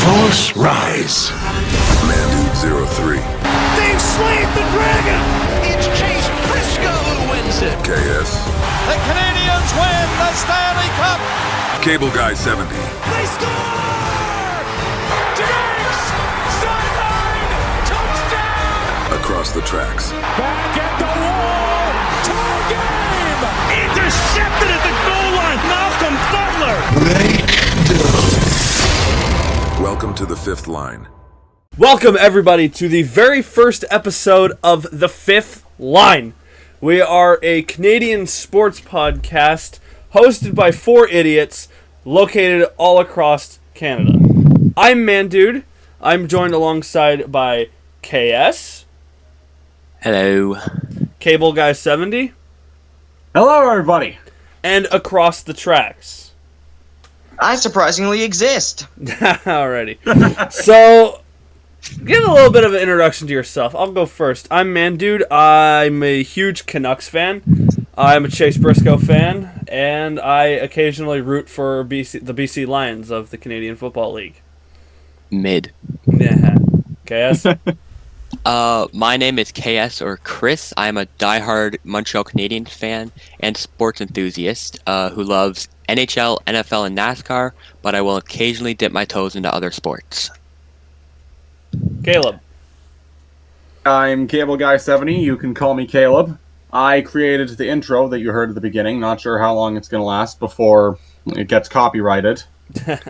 Horse, rise. Man 03. They've slayed the dragon! It's Chase Briscoe who wins it. KS. The Canadians win the Stanley Cup! Cable Guy 70. They score! Diggs! Sideline! Touchdown! Across the Tracks. Back at the wall! Tie game! Intercepted at the goal line! Malcolm Butler! Break Dillon. Welcome to the Fifth Line. Welcome, everybody, to the very first episode of The Fifth Line. We are a Canadian sports podcast hosted by four idiots located all across Canada. I'm Mandude. I'm joined alongside by KS. Hello. Cable Guy 70. Hello, everybody. And Across the Tracks. I surprisingly exist. Alrighty. So, give a little bit of an introduction to yourself. I'll go first. I'm Mandude. I'm a huge Canucks fan. I'm a Chase Briscoe fan. And I occasionally root for the BC Lions of the Canadian Football League. Mid. Yeah. KS? My name is KS or Chris. I'm a diehard Montreal Canadiens fan and sports enthusiast who loves NHL, NFL, and NASCAR, but I will occasionally dip my toes into other sports. Caleb? I'm Cable Guy 70. You can call me Caleb. I created the intro that you heard at the beginning. Not sure how long it's going to last before it gets copyrighted.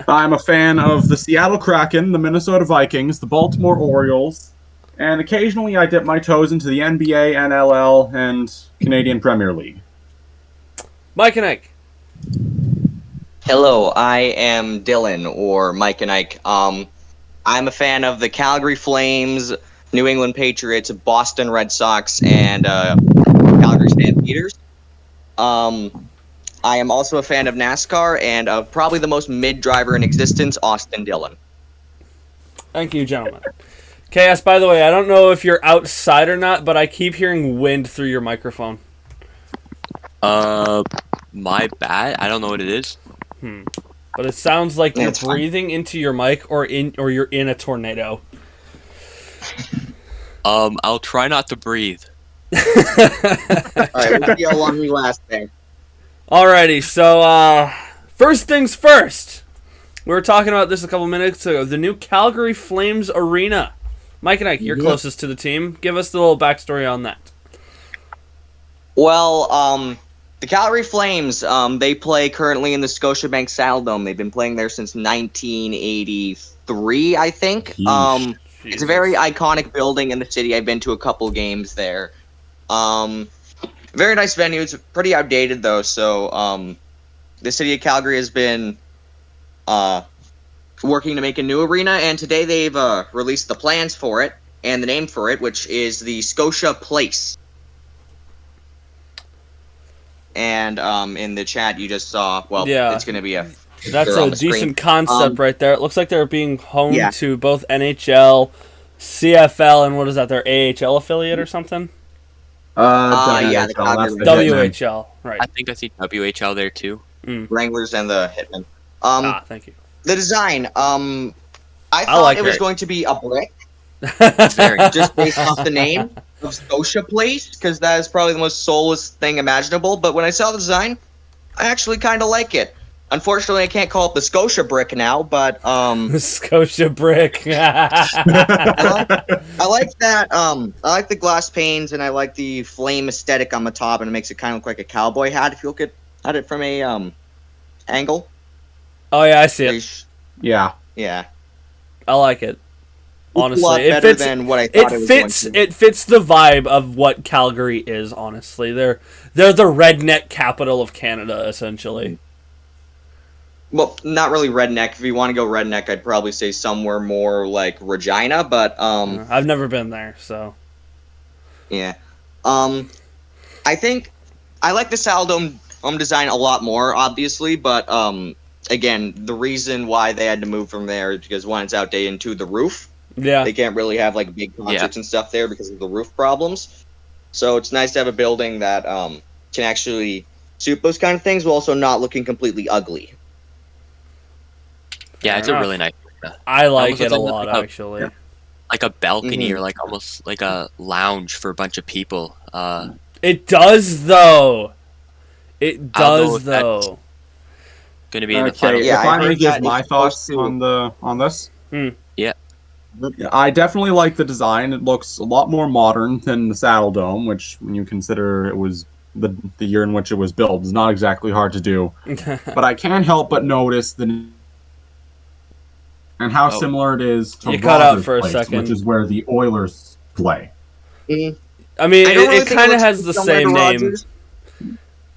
I'm a fan of the Seattle Kraken, the Minnesota Vikings, the Baltimore Orioles, and occasionally I dip my toes into the NBA, NLL, and Canadian Premier League. Miken Ike? Hello, I am Dillon, or Miken Ike. I'm a fan of the Calgary Flames, New England Patriots, Boston Red Sox, and Calgary Stampeders. I am also a fan of NASCAR and of probably the most mid driver in existence, Austin Dillon. Thank you, gentlemen. KS, by the way, I don't know if you're outside or not, but I keep hearing wind through your microphone. My bad. I don't know what it is. But it sounds like you're That's fine. breathing into your mic or you're in a tornado. I'll try not to breathe. Alright, we'll see how long we last there. Alrighty, so first things first. We were talking about this a couple minutes ago. The new Calgary Flames Arena. Mike and Ike, you're closest to the team. Give us the little backstory on that. Well, the Calgary Flames, they play currently in the Scotiabank Saddledome. They've been playing there since 1983, I think. It's a very iconic building in the city. I've been to a couple games there. Very nice venue. It's pretty outdated, though, so the city of Calgary has been working to make a new arena, and today they've released the plans for it and the name for it, which is the Scotia Place. And in the chat you just saw, it's going to be That's a decent concept right there. It looks like they're being home Yeah. to both NHL, CFL, and what is that, their AHL affiliate or something? Yeah, the Calgary WHL, right. I think I see WHL there too. Wranglers and the Hitmen. Thank you. The design, I thought like it was it. going to be a brick, Very. just based off the name of Scotia Place, because that is probably the most soulless thing imaginable. But when I saw the design, I actually kind of like it. Unfortunately, I can't call it the Scotia Brick now, but Scotia Brick. I like that. I like the glass panes, and I like the flame aesthetic on the top, and it makes it kind of look like a cowboy hat if you look at it from a angle. Oh, yeah, I see it. Yeah. Yeah. I like it. Honestly, a lot it better fits. than what I thought it was going to be. It fits the vibe of what Calgary is. Honestly, they're the redneck capital of Canada, essentially. Well, not really redneck. If you want to go redneck, I'd probably say somewhere more like Regina, but I've never been there, so yeah. I think I like the Saddledome design a lot more, obviously, but again, the reason why they had to move from there is because one, it's outdated, and two, the roof. yeah. They can't really have like big concerts and stuff there because of the roof problems. So it's nice to have a building that can actually suit those kind of things while also not looking completely ugly. Yeah, it's a really nice I like Almost it a looks lot, like actually. like a balcony or like almost like a lounge for a bunch of people. It does, though. It I'll go does, with that. though. Going to be in the Okay, final. if Yeah, I I may heard give that my it's supposed thoughts to- on this. Yeah. Yeah, I definitely like the design. It looks a lot more modern than the Saddle Dome, which, when you consider it was the year in which it was built, is not exactly hard to do. But I can't help but notice and how similar it is to You cut out Rogers for a Place, second. which is where the Oilers play. I mean, I don't really it think kind of looks has the similar same to name. Rogers.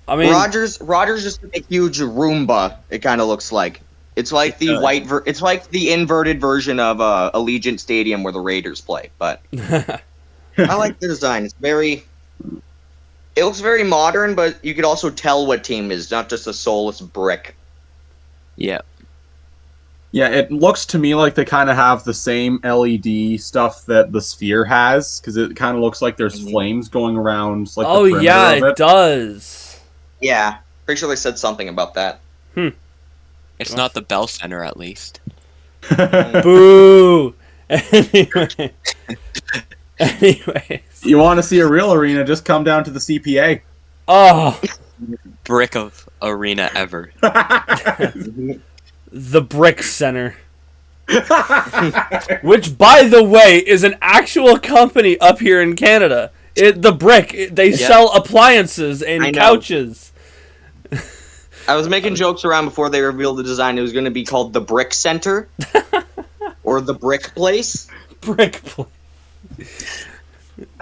I mean, Rogers is a huge Roomba. It kind of looks like it's like the it's like the inverted version of Allegiant Stadium where the Raiders play. But I like the design. It looks very modern, but you could also tell what team it is, not just a soulless brick. Yeah. Yeah, it looks to me like they kind of have the same LED stuff that the Sphere has, because it kind of looks like there's flames going around like oh the perimeter yeah, of it does. Yeah, pretty sure they said something about that. It's not the Bell Center, at least. Boo. Anyway. Anyways. You want to see a real arena, just come down to the CPA. Oh, Brick of arena ever. the Brick Center. Which, by the way, is an actual company up here in Canada. The Brick. They sell appliances and I know. couches. I was making jokes around before they revealed the design. It was going to be called the Brick Center or the Brick Place. Brick Place.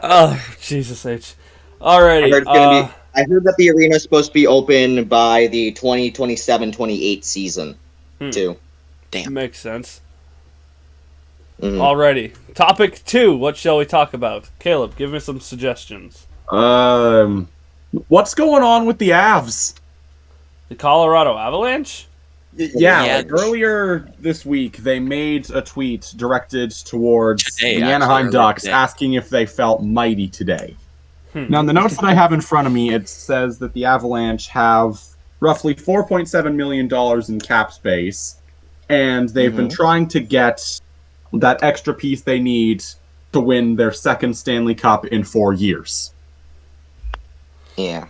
Oh, Jesus H. Alrighty. I heard that the arena is supposed to be open by the 2027-28 season, too. Damn. Makes sense. Mhm. Alrighty. Topic 2. What shall we talk about? Caleb, give me some suggestions. What's going on with the Avs? The Colorado Avalanche? Yeah, Yeah. like earlier this week, they made a tweet directed towards Today, the actually, Anaheim earlier Ducks, today. asking if they felt mighty today. Now, in the notes that I have in front of me, it says that the Avalanche have roughly $4.7 million in cap space, and they've been trying to get that extra piece they need to win their second Stanley Cup in 4 years. Yeah.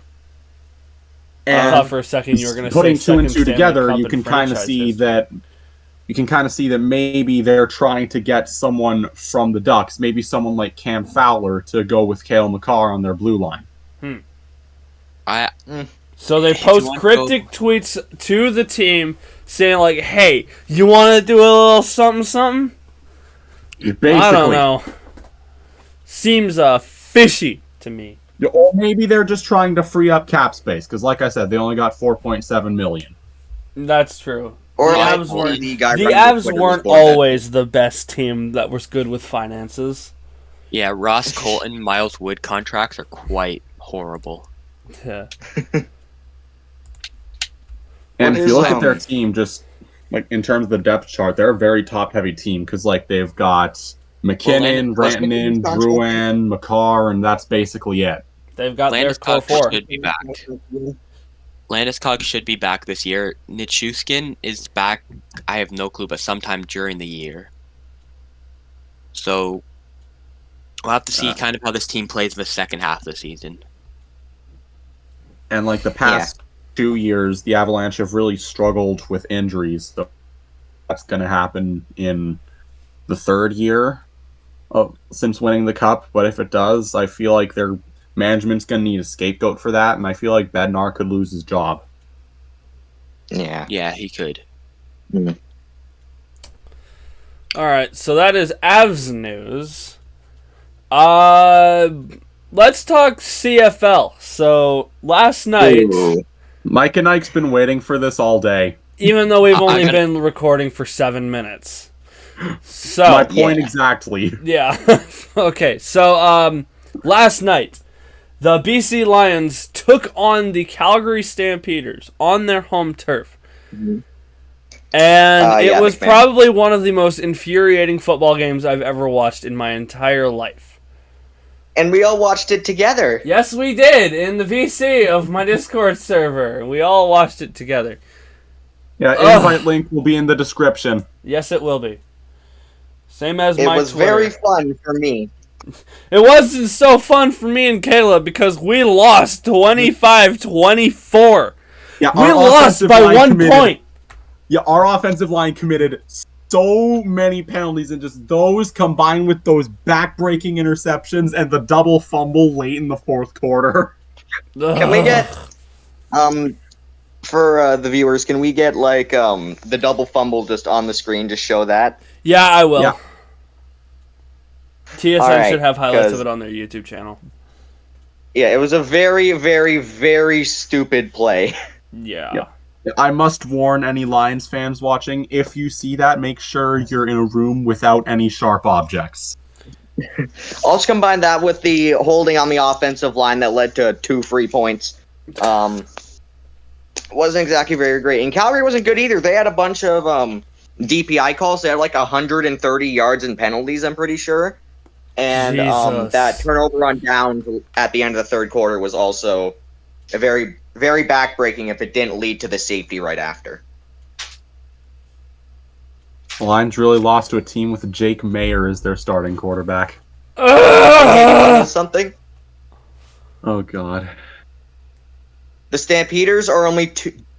I thought for a second you were going to say putting two and second two Stanley together, Cup you in can kind of franchise see history. that. You can kind of see that maybe they're trying to get someone from the Ducks, maybe someone like Cam Fowler, to go with Cale Makar on their blue line. So they If you post want to cryptic tweets to the team saying like, "Hey, you want to do a little something, something?" Basically, I don't know. Seems fishy to me. Or maybe they're just trying to free up cap space because, like I said, they only got $4.7 million. That's true. Or the like Avs weren't, the guy the running Avs Twitter weren't was born dead. always the best team that was good with finances. Yeah, Ross Colton, Miles Wood contracts are quite horrible. Yeah. And if is, you look at their team, just like in terms of the depth chart, they're a very top-heavy team because, like, they've got McKinnon, Rantanen, Drouin, Makar, and that's basically it. They've got their core Landeskog four. should be back. Landeskog should be back this year. Nichushkin is back, I have no clue, but sometime during the year. So we'll have to see kind of how this team plays the second half of the season. And like the past 2 years, the Avalanche have really struggled with injuries. So that's going to happen in the third year since winning the cup. But if it does, I feel like their management's going to need a scapegoat for that, and I feel like Bednar could lose his job. Yeah. Yeah, he could. All right, so that is Avs news. Let's talk CFL. So last night, Miken Ike's been waiting for this all day. even though we've only been recording for 7 minutes. So My point exactly. yeah. Okay, so last night, the BC Lions took on the Calgary Stampeders on their home turf. And it was probably one of the most infuriating football games I've ever watched in my entire life. And we all watched it together. Yes, we did, in the VC of my Discord server. We all watched it together. Yeah, invite link will be in the description. Yes, it will be. Same as It my was Twitter. very fun for me. It wasn't so fun for me and Caleb because we lost 25-24. Yeah, We our lost offensive by line 1 committed- point. Yeah, our offensive line committed so many penalties, and just those combined with those back-breaking interceptions and the double fumble late in the fourth quarter. Can we get for the viewers? Can we get like the double fumble just on the screen? Just show that. Yeah, I will. Yeah. TSN All right, should have highlights 'cause- of it on their YouTube channel. Yeah, it was a very, very, very stupid play. Yeah. Yep. I must warn any Lions fans watching, if you see that, make sure you're in a room without any sharp objects. Also combine that with the holding on the offensive line that led to 2 free points. Wasn't exactly very great. And Calgary wasn't good either. They had a bunch of DPI calls. They had like 130 yards in penalties, I'm pretty sure. And Jesus. that turnover on downs at the end of the third quarter was also a very, very backbreaking if it didn't lead to the safety right after. The Lions really lost to a team with Jake Mayer as their starting quarterback. Something. Oh, God. The Stampeders are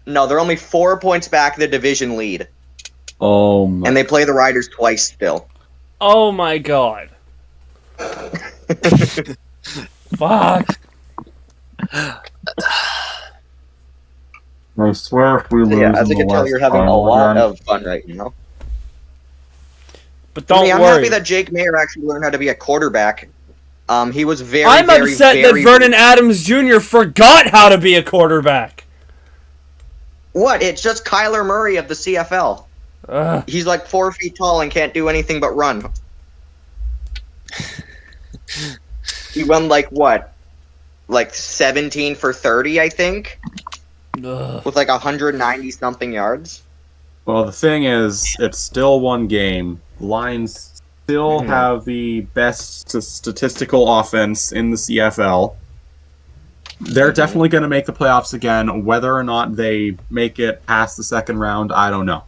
they're only 4 points back the division lead. Oh, my. And they play the Riders twice still. Oh my god. Fuck. I swear if we lose Yeah, as in you the can tell, West you're having a Final lot again- of fun right now. But don't I'm worry. happy that Jake Mayer actually learned how to be a quarterback. He was very, I'm very, upset very... that Vernon Adams Jr. forgot how to be a quarterback. What? It's just Kyler Murray of the CFL. He's like 4 feet tall and can't do anything but run. He won like what? Like 17 for 30, I think? With like 190 something yards. Well, the thing is, it's still one game. Lions still have the best statistical offense in the CFL. They're definitely going to make the playoffs again. Whether or not they make it past the second round, I don't know.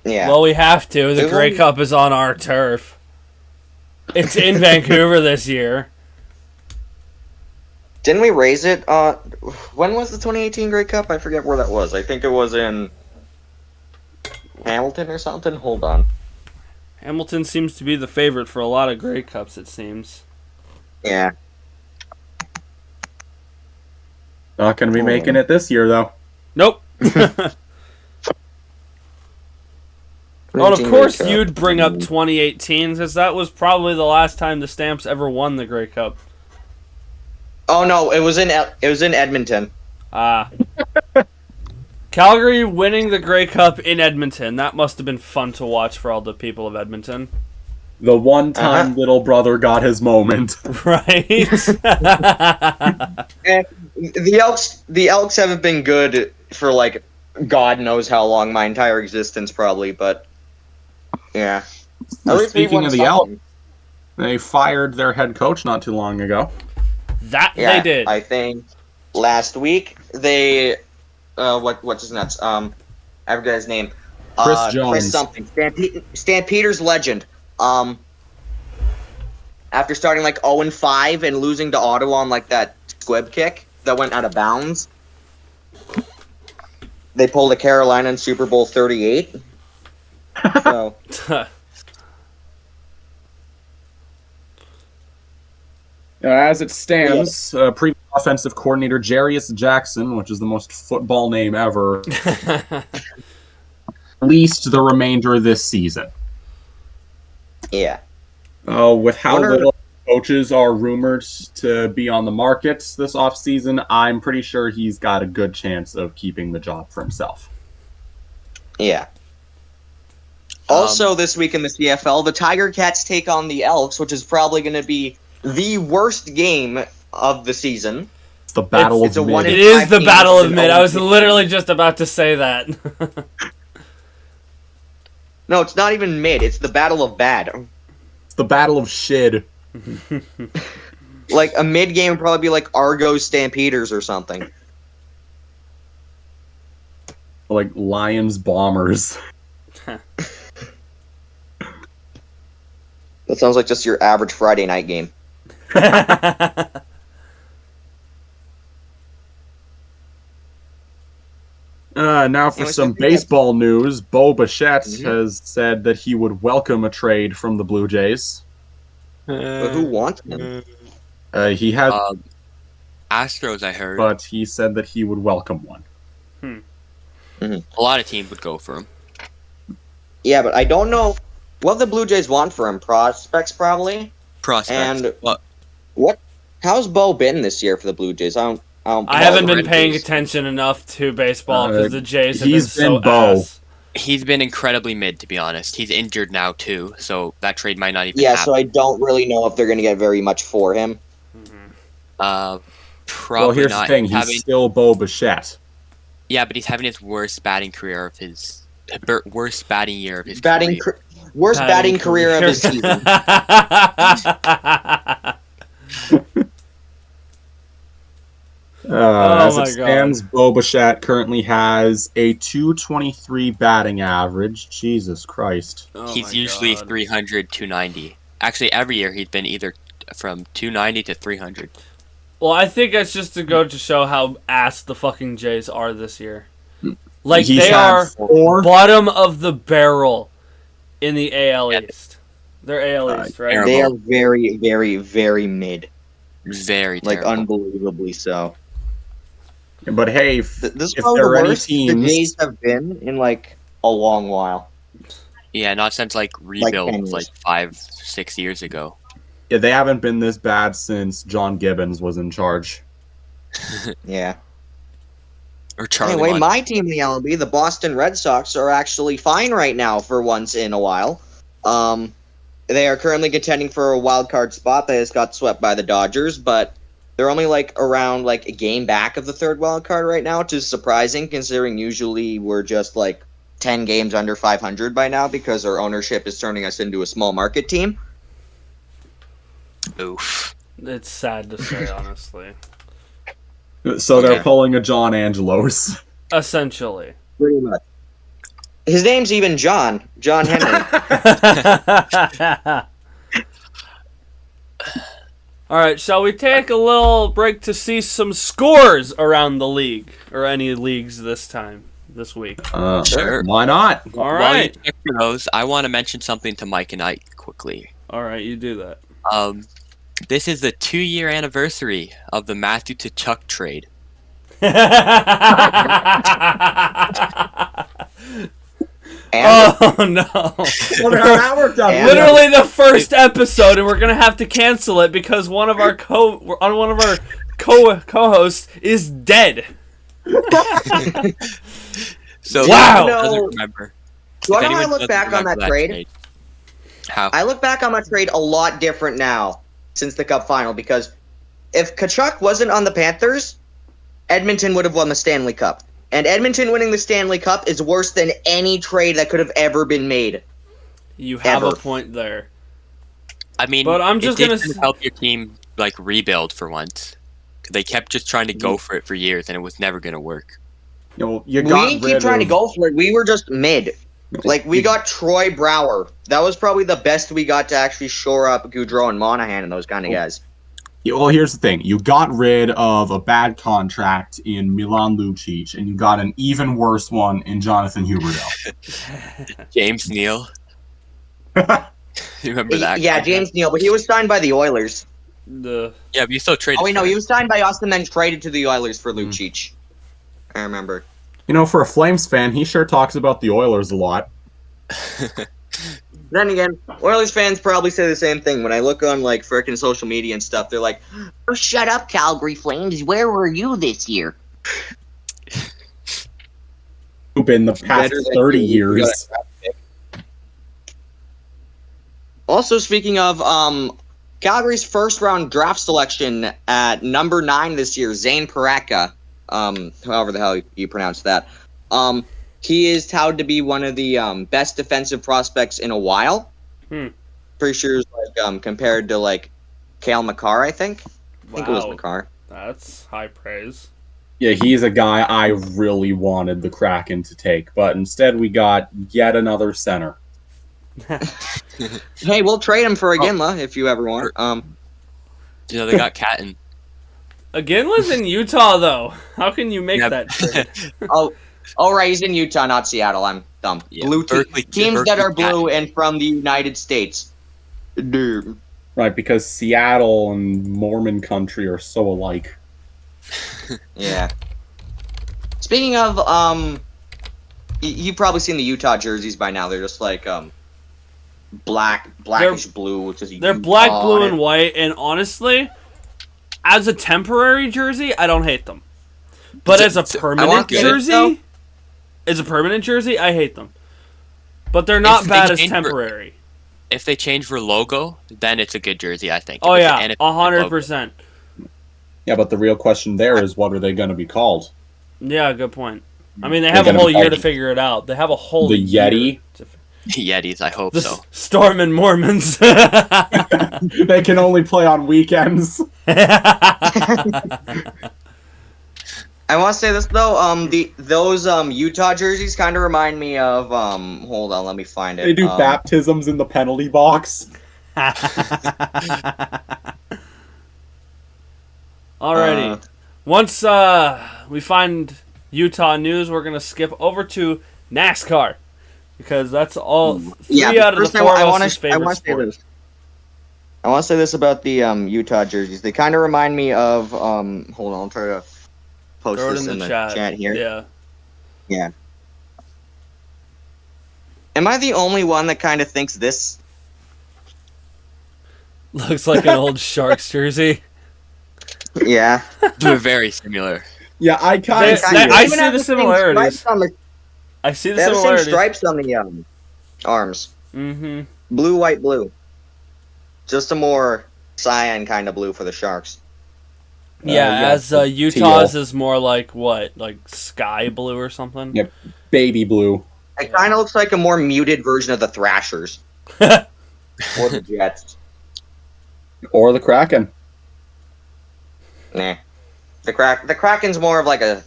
Yeah. Well, we have to. The There's Grey only- Cup is on our turf. It's in Vancouver this year. Didn't we raise it? When was the 2018 Grey Cup? I forget where that was. I think it was in Hamilton or something. Hold on. Hamilton seems to be the favorite for a lot of Grey Cups, it seems. Yeah. Not going to be making it this year, though. Nope. Well, of course you'd bring up 2018, because that was probably the last time the Stamps ever won the Grey Cup. Oh no, it was in Edmonton. Calgary winning the Grey Cup in Edmonton. That must have been fun to watch for all the people of Edmonton. The one time little brother got his moment. Right? And the Elks haven't been good for like God knows how long, my entire existence probably, but yeah. At least we Speaking won of the something. Elks, they fired their head coach not too long ago. That Yeah, they did. I think last week they what's his nuts? I forgot his name. Chris Jones. Chris something. Stampeders legend. After starting like 0-5 and losing to Ottawa on like that squib kick that went out of bounds, they pulled a Carolina in Super Bowl 38. So As it stands, previous offensive coordinator Jarius Jackson, which is the most football name ever, released the remainder of this season. yeah. With how Wonder- little coaches are rumored to be on the market this offseason, I'm pretty sure he's got a good chance of keeping the job for himself. Yeah. Also, this week in the CFL, the Tiger Cats take on the Elks, which is probably going to be the worst game of the season. It's the battle It's of a mid. one in- It is the teams Battle of in Mid. I was Olympic. literally just about to say that. No, it's not even mid. It's the Battle of Bad. It's the battle of shid. Like, a mid game would probably be like Argos Stampeders or something. Like Lions Bombers. That sounds like just your average Friday night game. Now for Anyways, some I think that's- baseball news. Bo Bichette Mhm. has said that he would welcome a trade from the Blue Jays. But who wants him? He has, Astros, I heard. but he said that he would welcome one. A lot of teams would go for him. Yeah, but I don't know what the Blue Jays want for him. Prospects, probably. Prospects. And What? How's Bo been this year for the Blue Jays? I haven't been Red paying Jays. attention enough to baseball because the Jays have been he's so been Bo. ass. He's been incredibly mid, to be honest. He's injured now too, so that trade might not even Yeah, happen. so I don't really know if they're going to get very much for him. Probably Well, here's not. the thing. He's still Bo Bichette. Yeah, but he's having his worst batting career of his worst batting year of his Batting career. worst batting career of his season. As my it stands, Bo Bichette currently has a 223 batting average. Jesus Christ. Oh He's my usually God. 300, 290. Actually, every year he's been either from 290 to 300. Well, I think that's just to go to show how ass the fucking Jays are this year. Like, He's they had are 4. bottom of the barrel in the AL East. They're AL East, right? terrible. They are very, very, very mid. Very Like, terrible. unbelievably so. But hey, This is if probably there the are any worst the teams, Jays have been in, like, a long while. Yeah, not since like rebuild 10 was like years. 5-6 years ago. yeah, they haven't been this bad since John Gibbons was in charge. Yeah. Or Charlie Anyway, Mon- my team in the MLB, the Boston Red Sox, are actually fine right now for once in a while. They are currently contending for a wild card spot. They just got swept by the Dodgers, but they're only like around like a game back of the third wild card right now, which is surprising considering usually we're just like 10 games under 500 by now because our ownership is turning us into a small market team. Oof. It's sad to say, honestly. So they're Okay. pulling a John Angelos. Essentially. Pretty much. His name's even John Henry. All right, shall we take a little break to see some scores around the league, or any leagues this week? Sure. Why not? All While you right. check for those, I want to mention something to Miken Ike quickly. All right, you do that. This is the 2-year anniversary of the Matthew to Chuck trade. And Oh no! Wonder how that worked out. Literally the first episode, and we're gonna have to cancel it because one of our co-hosts is dead. So Wow. if anyone doesn't remember. do if I know I anyone look doesn't back on remember that trade? How? I look back on that trade a lot different now since the Cup final because if Kachuk wasn't on the Panthers, Edmonton would have won the Stanley Cup. And Edmonton winning the Stanley Cup is worse than any trade that could have ever been made. You have a Ever. point there. I mean, But I'm just it gonna did help your team like rebuild for once. They kept just trying to go for it for years, and it was never going to work. You We didn't keep trying to go for it. We were just mid. Like, we got Troy Brower. That was probably the best we got to actually shore up Goudreau and Monahan and those kind of guys. Yeah, well, here's the thing. You got rid of a bad contract in Milan Lucic, and you got an even worse one in Jonathan Huberdeau. James Neal. You remember that? Yeah, guy? James Neal, but he was signed by the Oilers. The Yeah, but you still traded. Oh, wait, for no, he him. was signed by us and then traded to the Oilers for Lucic. I remember. You know, for a Flames fan, he sure talks about the Oilers a lot. Then again, Oilers fans probably say the same thing. When I look on, like, frickin' social media and stuff, they're like, oh, shut up, Calgary Flames. Where were you this year? In the past Better than 30 you. We got years. Also, speaking of, Calgary's first-round draft selection at number 9 this year, Zane Paraka, however the hell you pronounce that, he is touted to be one of the best defensive prospects in a while. Pretty sure, like, compared to, like, Cale Makar, I think. I think it was Wow. Makar. That's high praise. Yeah, he's a guy I really wanted the Kraken to take, but instead we got yet another center. Hey, we'll trade him for a Ginla if you ever want. They got Catton. Aginla's in Utah, though. How can you make that trade? Oh, right, he's in Utah, not Seattle. I'm dumb. Yeah, Blue teams that are blue Catton. and from the United States. Dude. Right, because Seattle and Mormon country are so alike. Yeah. Speaking of, you've probably seen the Utah jerseys by now. They're just like blackish blue, which is they're black, blue, and white. And honestly, as a temporary jersey, I don't hate them. But as a permanent jersey, I hate them. But they're not bad as temporary. If they change for logo, then it's a good jersey, I think. Oh yeah, 100%. Yeah, but the real question there is, what are they going to be called? Yeah, good point. I mean, they have a whole year to figure it out. They have a whole Yeti? Yetis, I hope the so. Storm and Mormons. They can only play on weekends. I want to say this though. Those Utah jerseys kind of remind me of Hold on, let me find it. They do baptisms in the penalty box. Alrighty. Once we find Utah news, we're gonna skip over to NASCAR because that's all three out of the four of us' favorite sport. I want to say this about the Utah jerseys. They kind of remind me of Hold on, I'll try to post Throw it this in the chat here. Yeah. Yeah. Am I the only one that kind of thinks this looks like an old Sharks jersey? Yeah. They're very similar. Yeah, I kind of see it. I see the similarities. I see the They have the similarities. same stripes on the arms. Mm-hmm. Blue, white, blue. Just a more cyan kind of blue for the Sharks. Yeah, as Utah's is more like what? Like sky blue or something? Yep, baby blue. It kind of looks like a more muted version of the Thrashers. Or the Jets. Or the Kraken. Nah. The Kraken's more of like a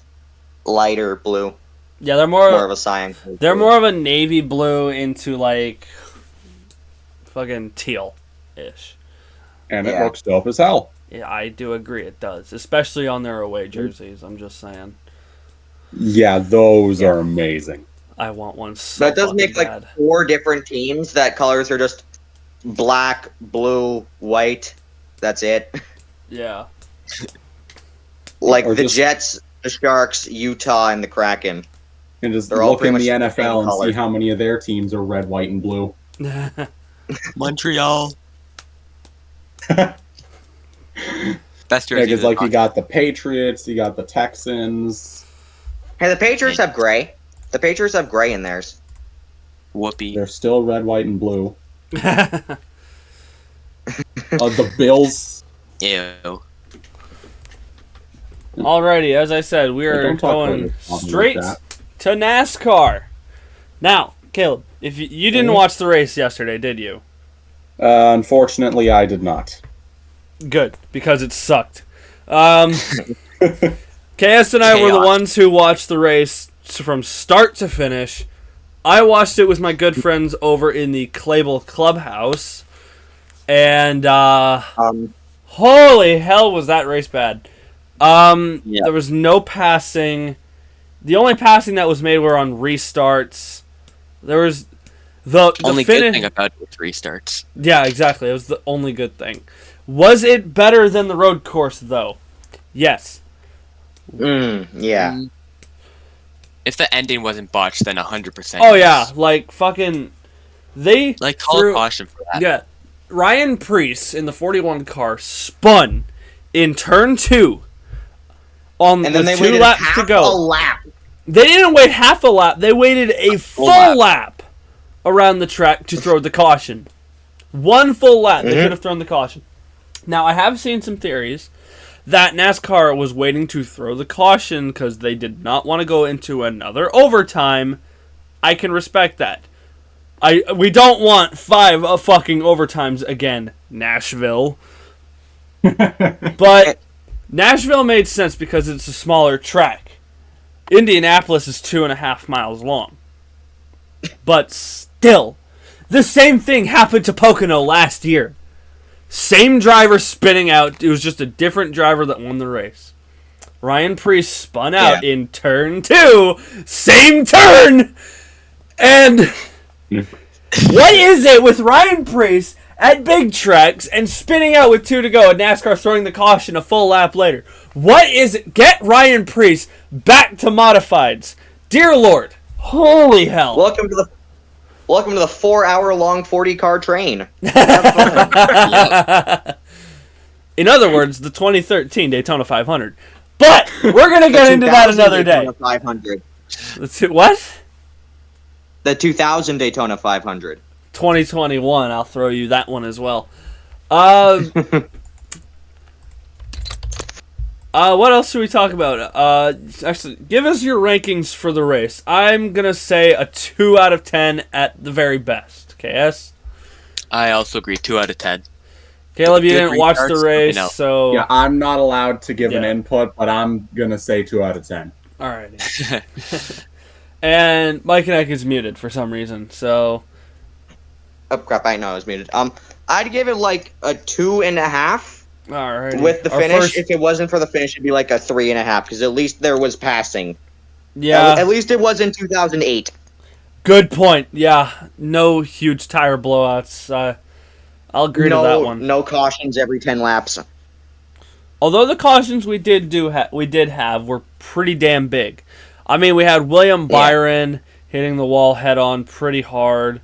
lighter blue. Yeah, they're more of a cyan. They're more of a navy blue into like fucking teal-ish. And it looks dope as hell. Yeah, I do agree it does. Especially on their away jerseys, I'm just saying. Yeah, those are amazing. I want one so That does make bad. like 4 different teams that colors are just black, blue, white. That's it. Yeah. Like Or the just- Jets, the Sharks, Utah, and the Kraken. And just They're all look in pretty the much the same NFL and color. see how many of their teams are red, white, and blue. Montreal. Best Yeah, jersey. because like you got the Patriots, you got the Texans. Hey, the Patriots have gray. The Patriots have gray in theirs. Whoopee. They're still red, white, and blue. The Bills. Ew. Alrighty, as I said, we are Don't talk about going your mom straight like to NASCAR. Now, Caleb, if you didn't watch the race yesterday, did you? Unfortunately, I did not. Good, because it sucked. KS and I were the ones who watched the race from start to finish. I watched it with my good friends over in the Clable Clubhouse. And, holy hell was that race bad. There was no passing. The only passing that was made were on restarts. There was the only good thing about it, 3 starts. Yeah, exactly. It was the only good thing. Was it better than the road course, though? Yes. Yeah. If the ending wasn't botched, then 100%. Oh, yeah. Like, fucking... They Like, call a caution for that. Yeah. Ryan Preece in the 41 car spun in turn 2 And then they with 2 waited laps half to go. a lap. They didn't wait half a lap. They waited a full lap around the track to throw the caution. 1 full lap. They could have thrown the caution. Now, I have seen some theories that NASCAR was waiting to throw the caution because they did not want to go into another overtime. I can respect that. We don't want 5 fucking overtimes again, Nashville. But Nashville made sense because it's a smaller track. Indianapolis is 2.5 miles long. But still, The same thing happened to Pocono last year. Same driver spinning out. It was just a different driver that won the race. Ryan Preece spun out in turn 2. Same turn! And what is it with Ryan Preece at big tracks and spinning out with 2 to go and NASCAR throwing the caution a full lap later? What is it? Get Ryan Preece back to modifieds. Dear Lord. Holy hell. Welcome to the 4-hour-long 40-car train. In other words, the 2013 Daytona 500. But we're going to get into that another day. 500. What? The 2000 Daytona 500. 2021. I'll throw you that one as well. What else should we talk about? Actually, give us your rankings for the race. I'm going to say a 2 out of 10 at the very best. KS? I also agree, 2 out of 10. Caleb, you didn't watch the race, so... Yeah, I'm not allowed to give an input, but I'm going to say 2 out of 10. Alrighty. And Miken Ike is muted for some reason, so... Oh, crap, I know I was muted. I'd give it like a 2.5. Alrighty. With the finish, if it wasn't for the finish, it'd be like a 3.5, because at least there was passing. Yeah. At least it was in 2008. Good point. Yeah, no huge tire blowouts. I'll agree to that one. No cautions every 10 laps. Although the cautions we did have were pretty damn big. I mean, we had William Byron hitting the wall head on pretty hard.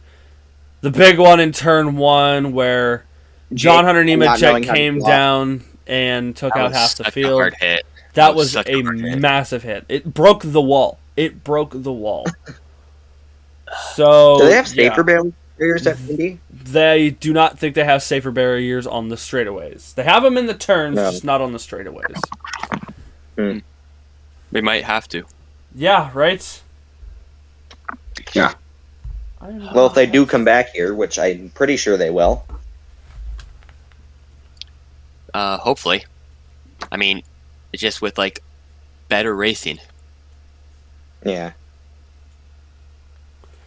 The big one in turn 1 where John Hunter Nemechek came down and took out half the field. Hard hit. That was a massive hit. It broke the wall. So do they have safer barriers at Indy? They do not think they have safer barriers on the straightaways. They have them in the turns, just not on the straightaways. We might have to. Yeah, right? Yeah. Well, if they do come back here, which I'm pretty sure they will. Hopefully. I mean, it's just with, like, better racing. Yeah.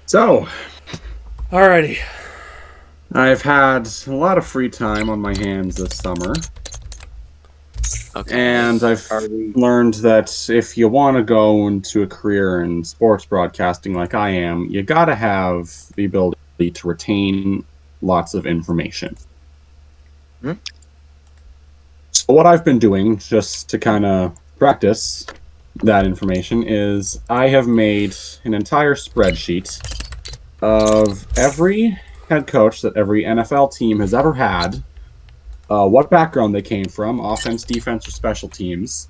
So, alrighty. I've had a lot of free time on my hands this summer. Okay. And I've learned that if you want to go into a career in sports broadcasting like I am, you got to have the ability to retain lots of information. So what I've been doing, just to kind of practice that information, is I have made an entire spreadsheet of every head coach that every NFL team has ever had, what background they came from, offense, defense, or special teams,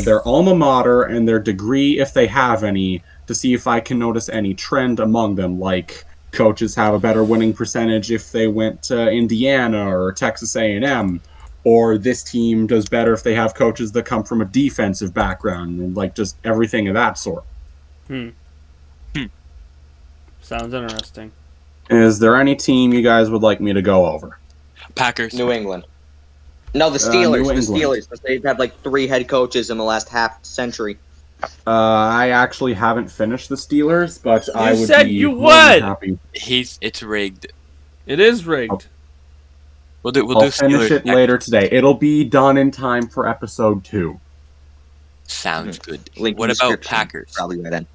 their alma mater, and their degree, if they have any, to see if I can notice any trend among them, like coaches have a better winning percentage if they went to Indiana or Texas A&M, or this team does better if they have coaches that come from a defensive background, and like just everything of that sort. Sounds interesting. Is there any team you guys would like me to go over? Packers. New England. No, the Steelers. The Steelers. They've had like 3 head coaches in the last half century. I actually haven't finished the Steelers, but I would said be you more than would! happy. It's rigged. It is rigged. We'll do I'll finish it later today. It'll be done in time for episode 2. Sounds good. Link What in about description, Packers? Probably by then.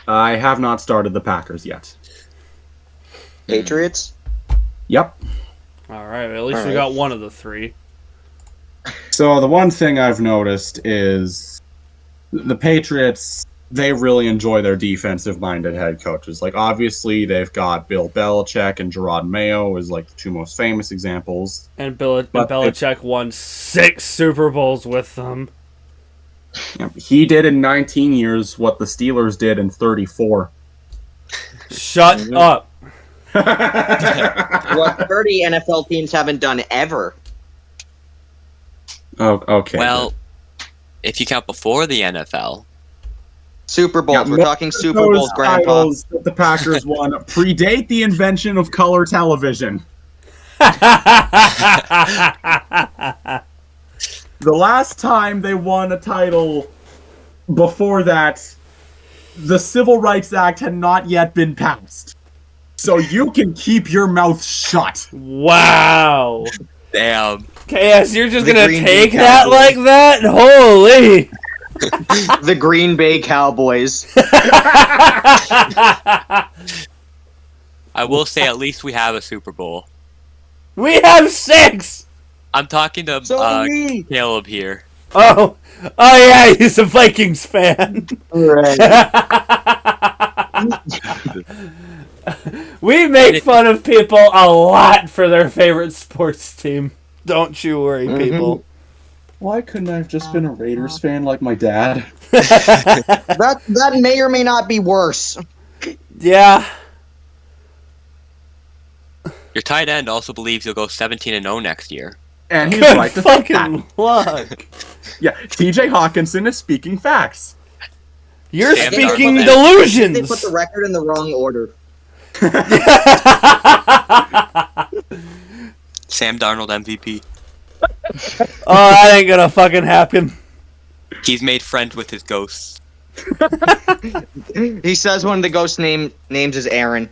I have not started the Packers yet. Patriots? Yep. Alright, at least we got one of the 3. So the one thing I've noticed is the Patriots, they really enjoy their defensive-minded head coaches. Like, obviously, they've got Bill Belichick and Gerard Mayo as, like, the 2 most famous examples. And Belichick won 6 Super Bowls with them. He did in 19 years what the Steelers did in 34. Shut up. What 30 NFL teams haven't done ever. Oh, okay. Well, if you count before the NFL. Super Bowls. We're talking Super Bowls, Grandpa. That the Packers won predate the invention of color television. The last time they won a title before that, the Civil Rights Act had not yet been passed. So you can keep your mouth shut. Wow. Damn. KS, you're just The gonna Green take Bay that Cowboys. like that? Holy! The Green Bay Cowboys. I will say at least we have a Super Bowl. We have 6! I'm talking to So do we. Caleb here. Oh yeah, he's a Vikings fan. We make fun of people a lot for their favorite sports team. Don't you worry, people. Why couldn't I have just been a Raiders fan like my dad? That may or may not be worse. Yeah. Your tight end also believes you'll go 17-0 next year. And he's Good right to think that. fucking luck. Yeah, TJ Hawkinson is speaking facts. You're Sam speaking Darnold. delusions. They put the record in the wrong order. Sam Darnold MVP. Oh, that ain't gonna fucking happen. He's made friends with his ghosts. He says one of the ghost names is Aaron.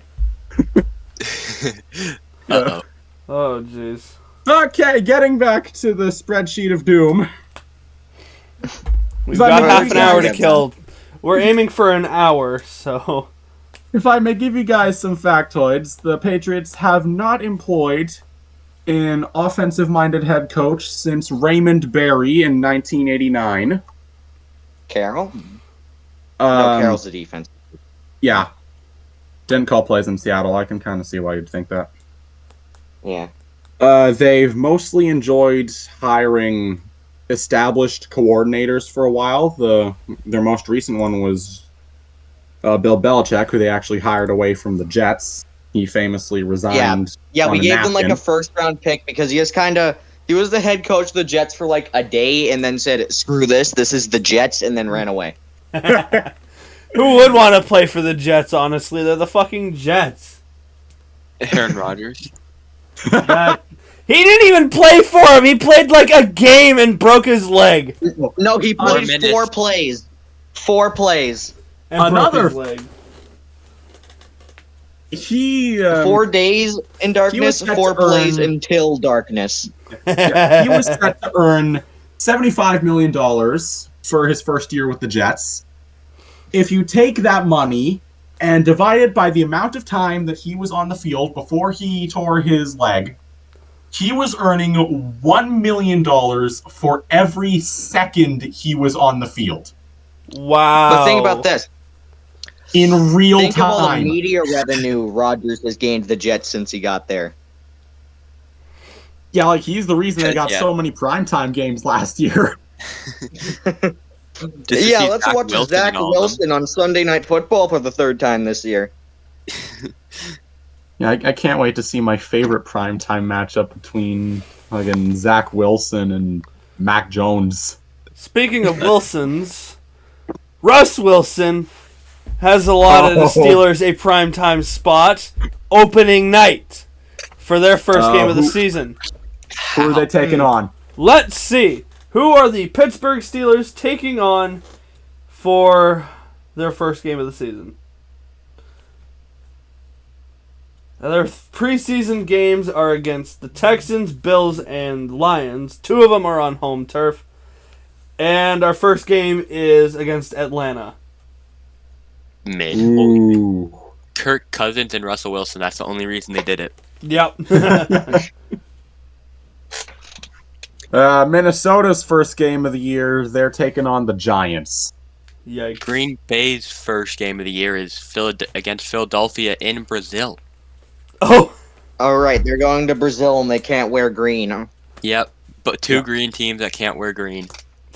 Uh-oh. Oh, jeez. Okay, getting back to the spreadsheet of doom. We've If I got may half give an you hour to guys- kill. We're aiming for an hour, so... If I may give you guys some factoids, the Patriots have not employed an offensive-minded head coach since Raymond Berry in 1989. Carroll? Um, No, Carroll's the defense. Yeah. Didn't call plays in Seattle. I can kind of see why you'd think that. Yeah. They've mostly enjoyed hiring established coordinators for a while. Their most recent one was Bill Belichick, who they actually hired away from the Jets. He famously resigned. Yeah, on we a gave them like a napkin. first-round pick because he was the head coach of the Jets for like a day and then said, screw this is the Jets, and then ran away. Who would want to play for the Jets, honestly? They're the fucking Jets. Aaron Rodgers. He didn't even play for him. He played like a game and broke his leg. No, he played minutes. 4 plays. 4 plays. And Another- broke his leg. He 4 days in darkness, set 4 to earn- plays until darkness. he was set to earn $75 million for his first year with the Jets. If you take that money and divide it by the amount of time that he was on the field before he tore his leg, he was earning $1 million for every second he was on the field. Wow. But think about this. In real Think of all the time. media revenue Rodgers has gained the Jets since he got there. Yeah, like he's the reason they got Yeah. so many primetime games last year. Just to Yeah, see let's Zach watch Wilson Zach in all of them. Wilson on Sunday Night Football for the 3rd time this year. Yeah, I can't wait to see my favorite primetime matchup between fucking Zach Wilson and Mac Jones. Speaking of Wilsons, Russ Wilson has allotted the Oh. Steelers a primetime spot opening night for their first game of the who- season. Who are they taking on? Let's see. Who are the Pittsburgh Steelers taking on for their first game of the season? Now, their preseason games are against the Texans, Bills, and Lions. 2 of them are on home turf. And our first game is against Atlanta. Mid. Ooh. Kirk Cousins and Russell Wilson. That's the only reason they did it. Yep. Minnesota's first game of the year, they're taking on the Giants. Yikes. Green Bay's first game of the year is against Philadelphia in Brazil. Oh, All right, they're going to Brazil and they can't wear green. Yep, but 2 green teams that can't wear green.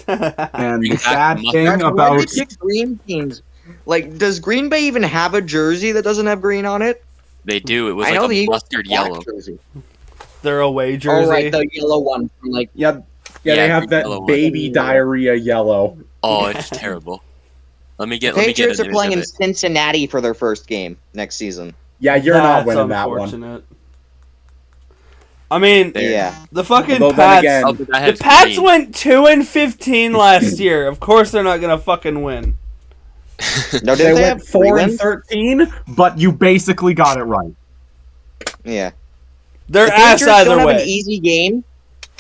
And the Bring sad back thing Why about... they pick green teams? Like, does Green Bay even have a jersey that doesn't have green on it? They do. It was I know like the a Eagles mustard black yellow. jersey. their away jersey. Oh, right, the yellow one from like. Yeah, Yeah, they have that yellow one. baby diarrhea yellow. Oh, it's terrible. Let me get. Patriots let are me get playing an in image of Cincinnati for their first game next season. Yeah, you're not That's winning that one. unfortunate. I mean, There. Yeah. the fucking Though then Pats. again- it. Oh, but that The has Pats green. went 2-15 last year. Of course, they're not gonna fucking win. No, They did they went have 4 and wins? 13, but you basically got it right. Yeah. They're The ass Patriots either don't have an way. easy game.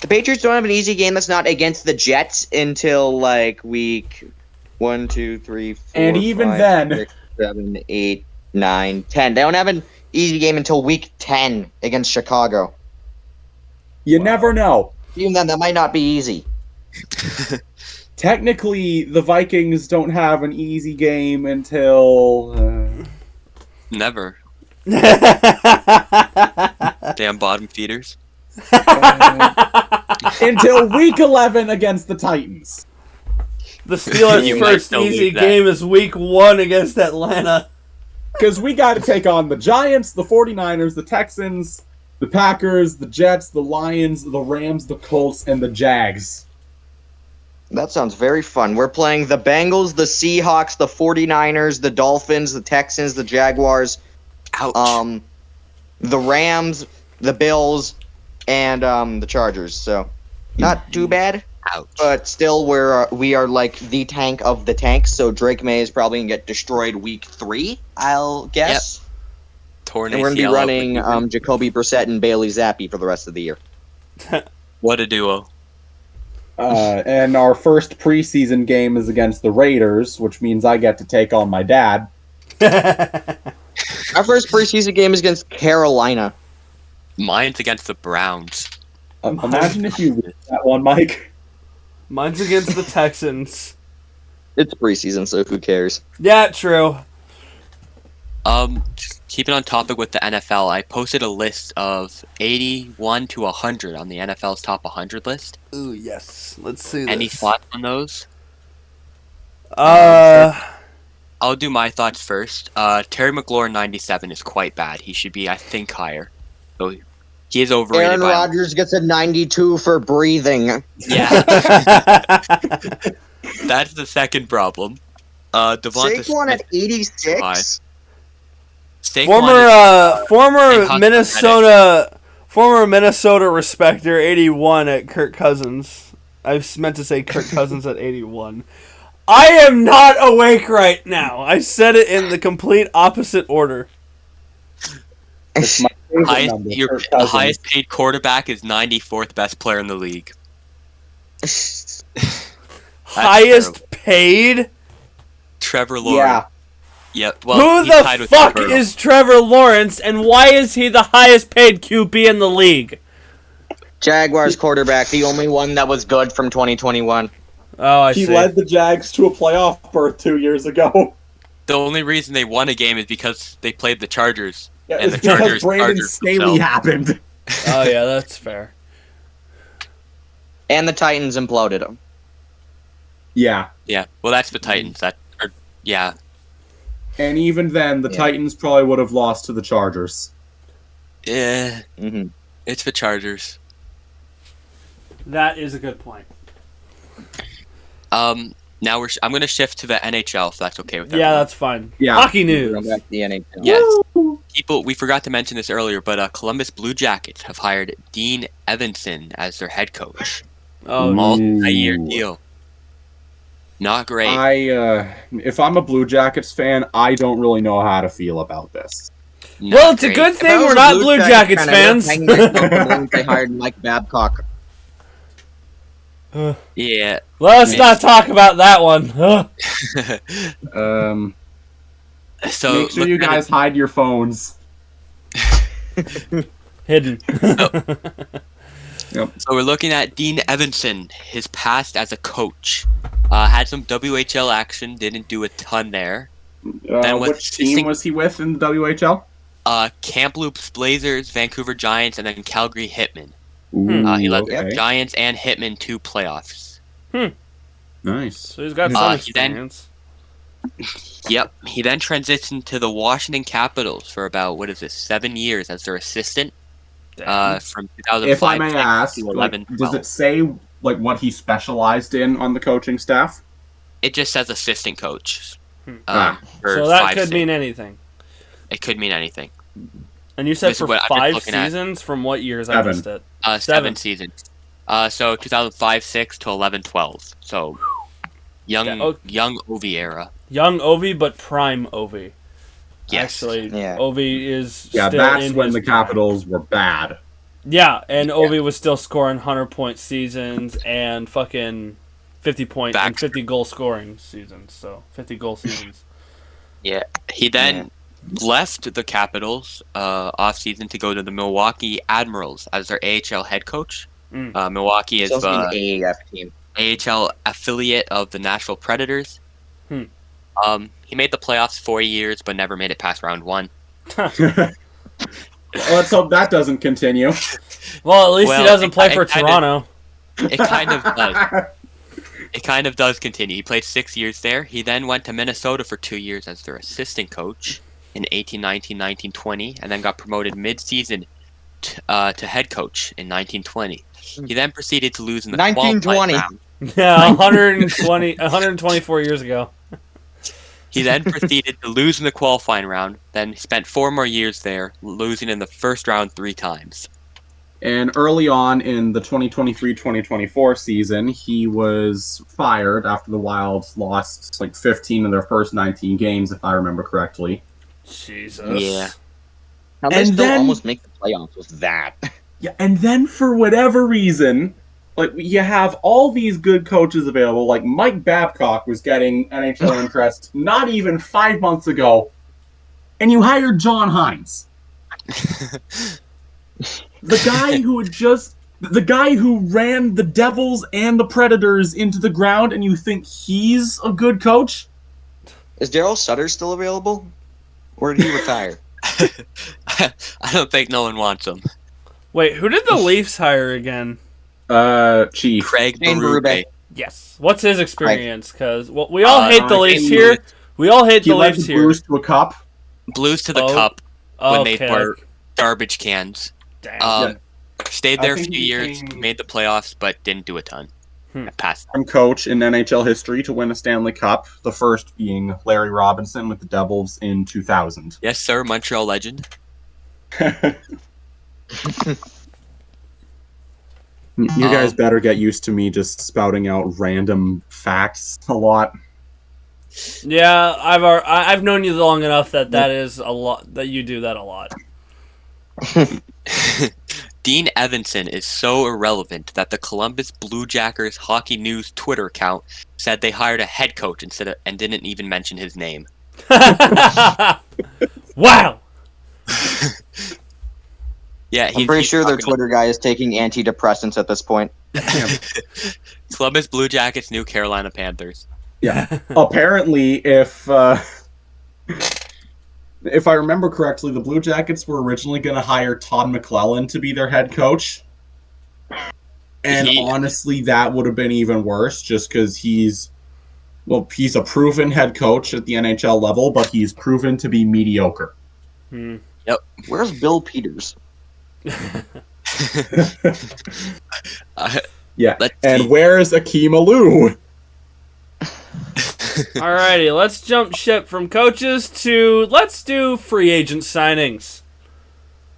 The Patriots don't have an easy game that's not against the Jets until like week 1, 2, 3, 4, And even 5, then- 6, 7, 8, 9, 10. They don't have an easy game until week 10 against Chicago. You never know. Even then, that might not be easy. Technically, the Vikings don't have an easy game until... Never. Damn bottom feeders. until week 11 against the Titans. The Steelers' You might first still easy lose that. game is week 1 against Atlanta. Because we got to take on the Giants, the 49ers, the Texans, the Packers, the Jets, the Lions, the Rams, the Colts, and the Jags. That sounds very fun. We're playing the Bengals, the Seahawks, the 49ers, the Dolphins, the Texans, the Jaguars, Ouch. the Rams, the Bills, and the Chargers. So, not too bad. Ouch. But still, we are like the tank of the tanks. So Drake May is probably gonna get destroyed week 3, I'll guess. Torn And we're gonna be ACL running over. Jacoby Brissett and Bailey Zappi for the rest of the year. What a duo. And our first preseason game is against the Raiders, which means I get to take on my dad. Our first preseason game is against Carolina. Mine's against the Browns. Imagine if you lose that one, Mike. Mine's against the Texans. It's preseason, so who cares? Yeah, true. Just keeping on topic with the NFL, I posted a list of 81 to 100 on the NFL's top 100 list. Ooh, yes. Let's see this. Any thoughts on those? I'll do my thoughts first. Terry McLaurin 97 is quite bad. He should be, I think, higher. So he is overrated. Aaron Rodgers gets a 92 for breathing. Yeah. That's the second problem. Devonta Saquon at Smith 86. Saquon Former Hudson Minnesota respecter 81 at Kirk Cousins. I meant to say Kirk Cousins at 81. I am not awake right now. I said it in the complete opposite order. It's my favorite number, Kirk the Cousins. highest paid quarterback is 94th best player in the league. Highest paid? Trevor Lawrence. Yeah. Yep. Well, Who he's the tied with fuck Trevor. is Trevor Lawrence, and why is he the highest paid QB in the league? Jaguars quarterback, the only one that was good from 2021. Oh, I He see. led the Jags to a playoff berth 2 years ago. The only reason they won a game is because they played the Chargers. Yeah, And it's the because Chargers Brandon charged Staley themselves. happened. Oh, yeah, that's fair. And the Titans imploded him. Yeah. Yeah. Well, that's the Titans. Yeah. And even then, the Yeah. Titans probably would have lost to the Chargers. Yeah. Mm-hmm. It's the Chargers. That is a good point. Now I'm gonna shift to the NHL if that's okay with Yeah, everyone. that's fine. Yeah. Hockey Going news. back to the NHL. Yes. People, we forgot to mention this earlier, but Columbus Blue Jackets have hired Dean Evanson as their head coach. Oh, Multi-year deal. Not great. If I'm a Blue Jackets fan, I don't really know how to feel about this. Not well, it's a great. good If I thing was we're a not Blue Jackets fan, I would've fans. hanged myself the moment they hired Mike Babcock. Yeah. Let's not talk about that one. Ugh. So Make sure you looking at guys hide your phones. Hidden. So we're looking at Dean Evanson, his past as a coach. Had some WHL action, didn't do a ton there. Then with Which team was he with in the WHL? Kamloops Blazers, Vancouver Giants, and then Calgary Hitmen. He led the okay. Giants and Hitmen to playoffs. Nice. So he's got some He then- experience. Yep. He then transitioned to the Washington Capitals for about 7 years as their assistant. From 2005 If I may ask, to like, 11. does it say like what he specialized in on the coaching staff? It just says assistant coach. Ah. For So that 5 could seasons. mean anything. It could mean anything. And you said This is for what I'm just 5 looking at. seasons? From what years? I 7. missed it. 7 7. seasons. So 2005-06 to 11-12. So young Yeah, young Ovi era. Young Ovi, but prime Ovi. Yes. Actually, Yeah. Ovi is Yeah, still that's in when his the prime. Capitals were bad. Yeah, and Ovi was still scoring 100-point seasons and fucking 50-point and 50-goal scoring seasons. So 50-goal seasons. Yeah. He then left the Capitals off-season to go to the Milwaukee Admirals as their AHL head coach. Milwaukee is It's also an the AAF team. AHL affiliate of the Nashville Predators. Hmm. He made the playoffs 4 years, but never made it past round 1. Let's hope that doesn't continue. Well, at least he doesn't play for Toronto. It kind of does. It kind of does continue. He played 6 years there. He then went to Minnesota for 2 years as their assistant coach in 1819, 1920, and then got promoted mid-season to head coach in 1920. He then proceeded to lose in the qualifying 1920. round. Yeah, 124 years ago. He then proceeded to lose in the qualifying round, then spent 4 more years there, losing in the first round 3 times. And early on in the 2023-2024 season, he was fired after the Wilds lost like 15 of their first 19 games, if I remember correctly. Jesus. Yeah. How they still almost make the playoffs with that. Yeah, and then for whatever reason, like you have all these good coaches available. Like Mike Babcock was getting NHL interest not even 5 months ago, and you hired John Hines. The guy who ran the Devils and the Predators into the ground, and you think he's a good coach? Is Daryl Sutter still available? Or did he retire? I don't think no one wants him. Wait, who did the Leafs hire again? Chief. Craig Shane Berube. Berube. Yes. What's his experience? Because we all hate the Leafs here. We all hate He the led Leafs the here. Blues to a cup. Blues to the cup when they were garbage cans. Damn. Stayed there a think few he years, became- made the playoffs, but didn't do a ton. Passed. From coach in NHL history to win a Stanley Cup, the first being Larry Robinson with the Devils in 2000. Yes, sir, Montreal legend. You guys better get used to me just spouting out random facts a lot. Yeah, I've known you long enough that is a lot, that you do that a lot. Dean Evanson is so irrelevant that the Columbus Blue Jackers Hockey News Twitter account said they hired a head coach and didn't even mention his name. Wow. Yeah, I'm pretty sure their Twitter guy is taking antidepressants at this point. Columbus Blue Jackets, New Carolina Panthers. Yeah. Apparently, if I remember correctly, the Blue Jackets were originally going to hire Todd McClellan to be their head coach. And honestly, that would have been even worse just because he's a proven head coach at the NHL level, but he's proven to be mediocre. Yep. Where's Bill Peters? Yeah. Let's And see. where's Akeem Alou? Alrighty, let's jump ship from coaches to let's do free agent signings.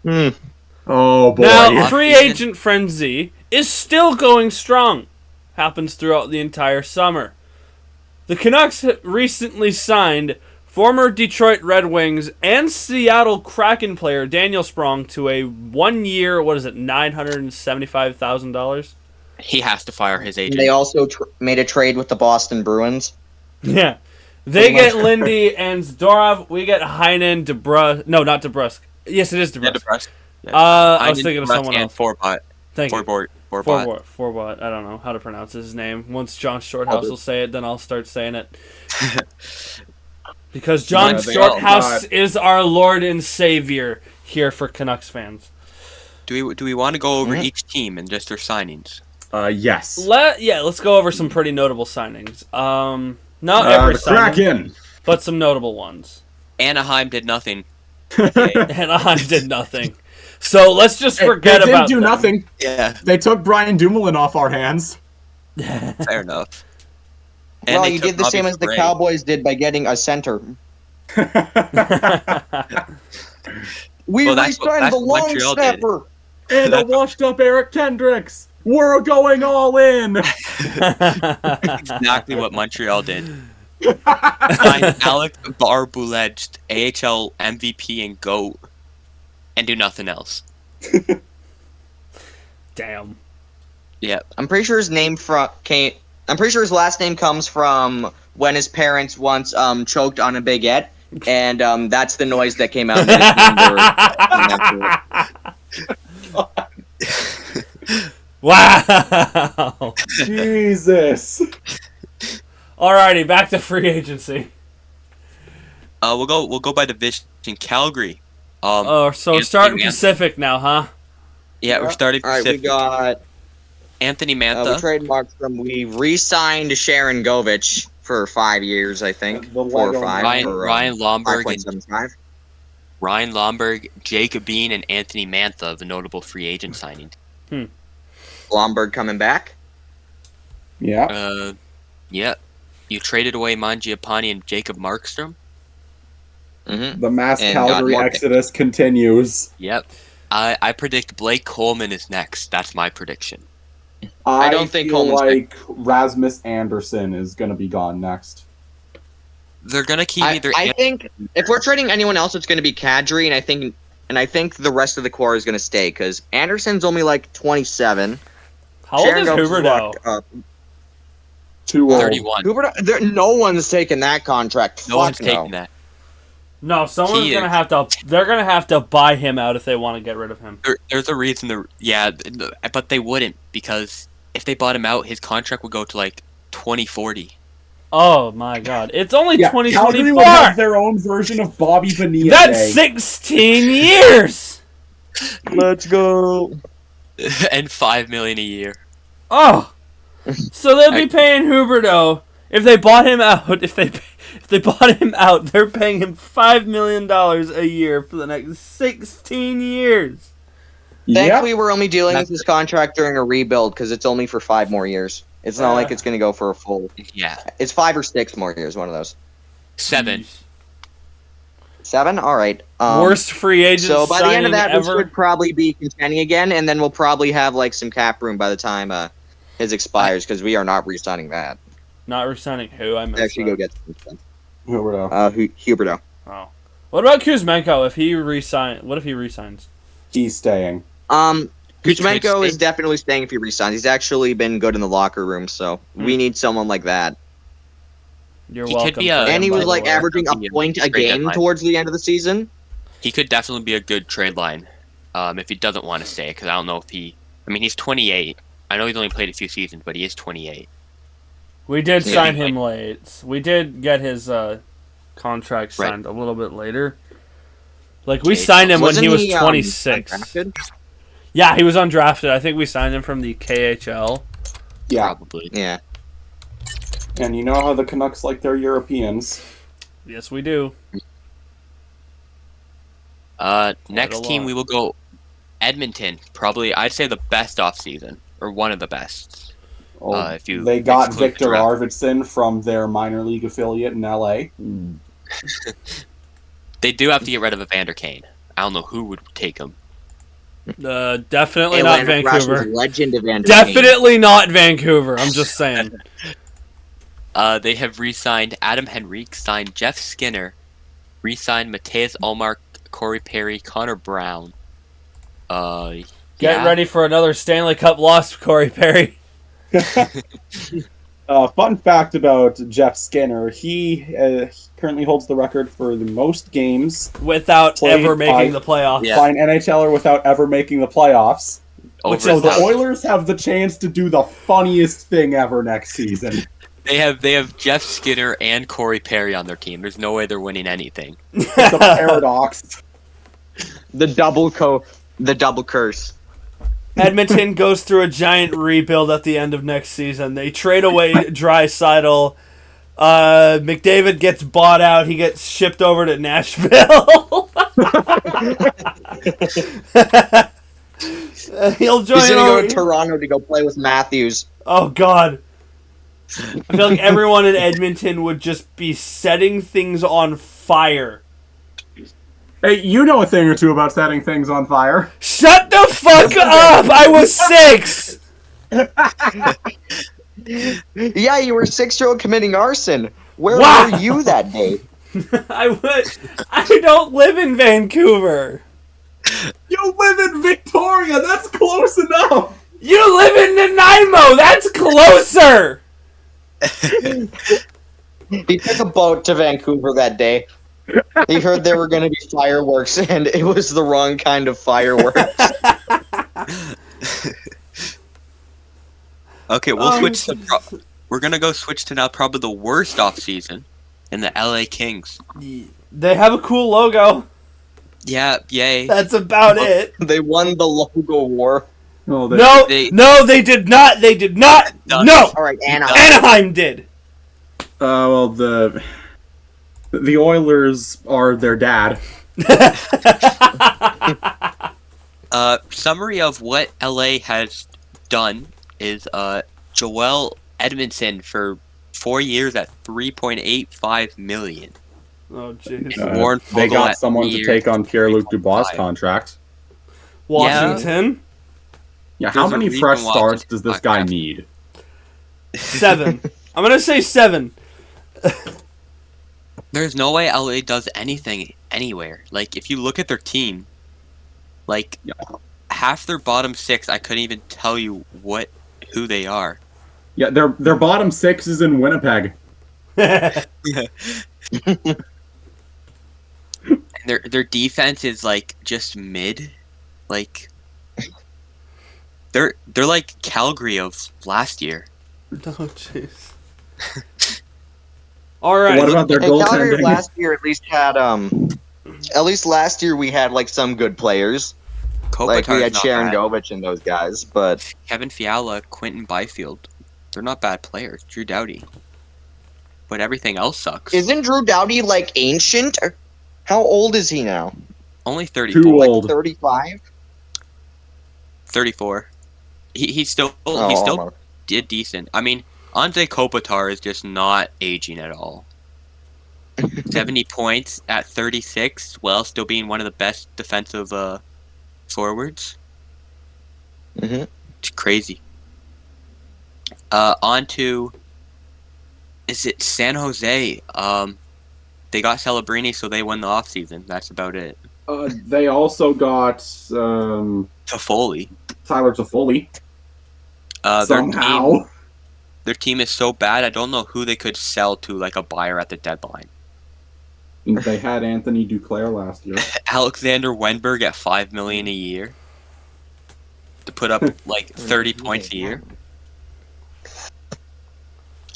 Oh, boy. Now, free agent frenzy is still going strong. Happens throughout the entire summer. The Canucks recently signed former Detroit Red Wings and Seattle Kraken player Daniel Sprong to a 1 year, $975,000? He has to fire his agent. They also made a trade with the Boston Bruins. Yeah. They get Lindy and Zdorov. We get Heinen, DeBrusque. No, not DeBrusque. Yes, it is Yeah, DeBrusque. depressed. Yeah. I was thinking of someone else. Forbot. Thank you. Forbot. Forbot. I don't know how to pronounce his name. Once John Shorthouse will say it, then I'll start saying it. Because John Shorthouse is our Lord and Savior here for Canucks fans. Do we want to go over each team and just their signings? Yes. Let's go over some pretty notable signings. Not every the signing, Kraken. but some notable ones. Anaheim did nothing. Anaheim did nothing. So let's just forget they about didn't do them. nothing. Yeah, They took Brian Dumoulin off our hands. fair enough. Well, they you took did the Bobby same as the Gray. Cowboys did by getting a center. We Well, that's what- re-signed that's the what long Montreal did. snapper. And a washed-up Eric Kendricks. We're going all in. Exactly what Montreal did. Sign Alex Barbuledge, AHL MVP and GOAT, and do nothing else. Damn. Yep. I'm pretty sure his last name comes from when his parents once choked on a baguette, and that's the noise that came out. Wow. Jesus. Alrighty, back to free agency. We'll go by division. Calgary. So we're starting Pacific now, huh? Yeah, we're starting All right, we Pacific. got Anthony we Mantha. trademarked from. We re-signed Sharon Govich for 5 years, I think, The 4 or Lego 5. Ryan Lomberg, 5.75. Ryan Lomberg, Jacob Bean, and Anthony Mantha, the notable free agent signing. Blomberg coming back. Yeah. Yeah. You traded away Mangiapane and Jacob Markstrom. Mm-hmm. The mass And Calgary got more exodus continues. Yep. I predict Blake Coleman is next. That's my prediction. I don't think feel Coleman's like Rasmus Anderson is going to be gone next. They're gonna keep either. I think if we're trading anyone else, it's going to be Kadri, and I think the rest of the core is going to stay because Anderson's only like 27. How old Sharon is Govich Huberdeau? locked up. Too old. 31. Huberdeau, no one's taking that contract. No one's taking that. No, someone's He gonna is. have to. They're gonna have to buy him out if they want to get rid of him. There's a reason. But they wouldn't because if they bought him out, his contract would go to like 2040. Oh my God! It's only Yeah, Calgary 2024. would have their own version of Bobby Bonilla That's Day. 16 years. Let's go. And $5 million a year. Oh, so they'll be paying Huberdeau if they bought him out. If they bought him out, they're paying him $5 million a year for the next 16 years. Thankfully, we're only dealing with this contract during a rebuild because it's only for 5 more years. It's not like it's going to go for a full. Yeah. It's 5 or 6 more years. One of those. 7. 7. All right. Worst free agent. So by the end of that, we ever. should probably be contending again, and then we'll probably have like some cap room by the time his expires because we are not re-signing that. Not resigning who? I missed Actually, that. go get some stuff. Huberdeau. Huberdeau. Oh. What about Kuzmenko if he resign? What if he resigns? He's staying. Kuzmenko is definitely staying if he resigns. He's actually been good in the locker room, so we need someone like that. You're He could welcome. be a- And he by was the like way. averaging a point a game deadline. towards the end of the season. He could definitely be a good trade line if he doesn't want to stay, because I don't know if he... I mean, he's 28. I know he's only played a few seasons, but he is 28. We did Yeah. sign him late. We did get his contract Right. signed a little bit later. Like, we Okay, signed him when Wasn't he was he, 26. undrafted? Yeah, he was undrafted. I think we signed him from the KHL. Yeah. Probably. Yeah. And you know how the Canucks like their Europeans. Yes, we do. Next a team, lot. we will go Edmonton. Probably, I'd say the best offseason, or one of the best. Oh, If you they got exclude the Victor draft. Arvidsson from their minor league affiliate in LA. They do have to get rid of Evander Kane. I don't know who would take him. Definitely not Atlanta Thrashers Vancouver. legend of Vander Kane. Definitely not Vancouver. I'm just saying. They have re-signed Adam Henrique, signed Jeff Skinner, re-signed Matthias Ullmark, Corey Perry, Connor Brown. Get Yeah. ready for another Stanley Cup loss, Corey Perry. Fun fact about Jeff Skinner: he currently holds the record for the most games Without Played ever making by- the playoffs. Yeah. by an NHLer without ever making the playoffs. Over So the 1,000. Oilers have the chance to do the funniest thing ever next season. They have Jeff Skinner and Corey Perry on their team. There's no way they're winning anything. It's a paradox. The double curse. Edmonton goes through a giant rebuild at the end of next season. They trade away Draisaitl. McDavid gets bought out. He gets shipped over to Nashville. He'll join. He's gonna go to over- Toronto to go play with Matthews. Oh God. I feel like everyone in Edmonton would just be setting things on fire. Hey, you know a thing or two about setting things on fire. Shut the fuck up! I was 6! Yeah, you were 6-year-old committing arson. Where Wow. were you that day? I don't live in Vancouver. You live in Victoria. That's close enough. You live in Nanaimo. That's closer. He took a boat to Vancouver that day. He heard there were going to be fireworks, and it was the wrong kind of fireworks. Okay, we'll switch to. We're gonna go switch to now probably the worst offseason in the LA Kings. They have a cool logo. Yeah, yay. That's about it. They won the logo war. Oh, No, they- no, they did not. They did not. Done. No, All right, Anaheim. Anaheim did. well, the Oilers are their dad. Summary of what LA has done is Joel Edmondson for 4 years at $3.85 million. Oh, jeez. Warren They Fogle got at someone to years, take on Pierre-Luc Dubois' 3.5. contract. Washington, Yeah, how There's a many reason fresh why starts it's does this guy podcast. need? 7. I'm gonna say 7. There's no way LA does anything anywhere. Like, if you look at their team, like, half their bottom 6, I couldn't even tell you who they are. Yeah, their bottom 6 is in Winnipeg. And their defense is, like, just mid. Like, they're like Calgary of last year. Oh, jeez. All right. What about their Hey, Calgary goaltending? last year at least last year we had like some good players. Like we Kopitar's had not Sharon bad. Govich and those guys, but Kevin Fiala, Quentin Byfield. They're not bad players. Drew Doughty. But everything else sucks. isn't Drew Doughty like ancient? How old is he now? Only 34. Too Like old. 35? 34. He's still almost. did decent. I mean, Anze Kopitar is just not aging at all. 70 points at 36, while still being one of the best defensive forwards. Mhm. It's crazy. On to, is it San Jose? They got Celebrini, so they won the offseason. That's about it. They also got Toffoli. Tyler Toffoli. Their Somehow. Their team is so bad, I don't know who they could sell to like a buyer at the deadline. They had Anthony Duclair last year. Alexander Wenberg at $5 million a year to put up like 30 points a year.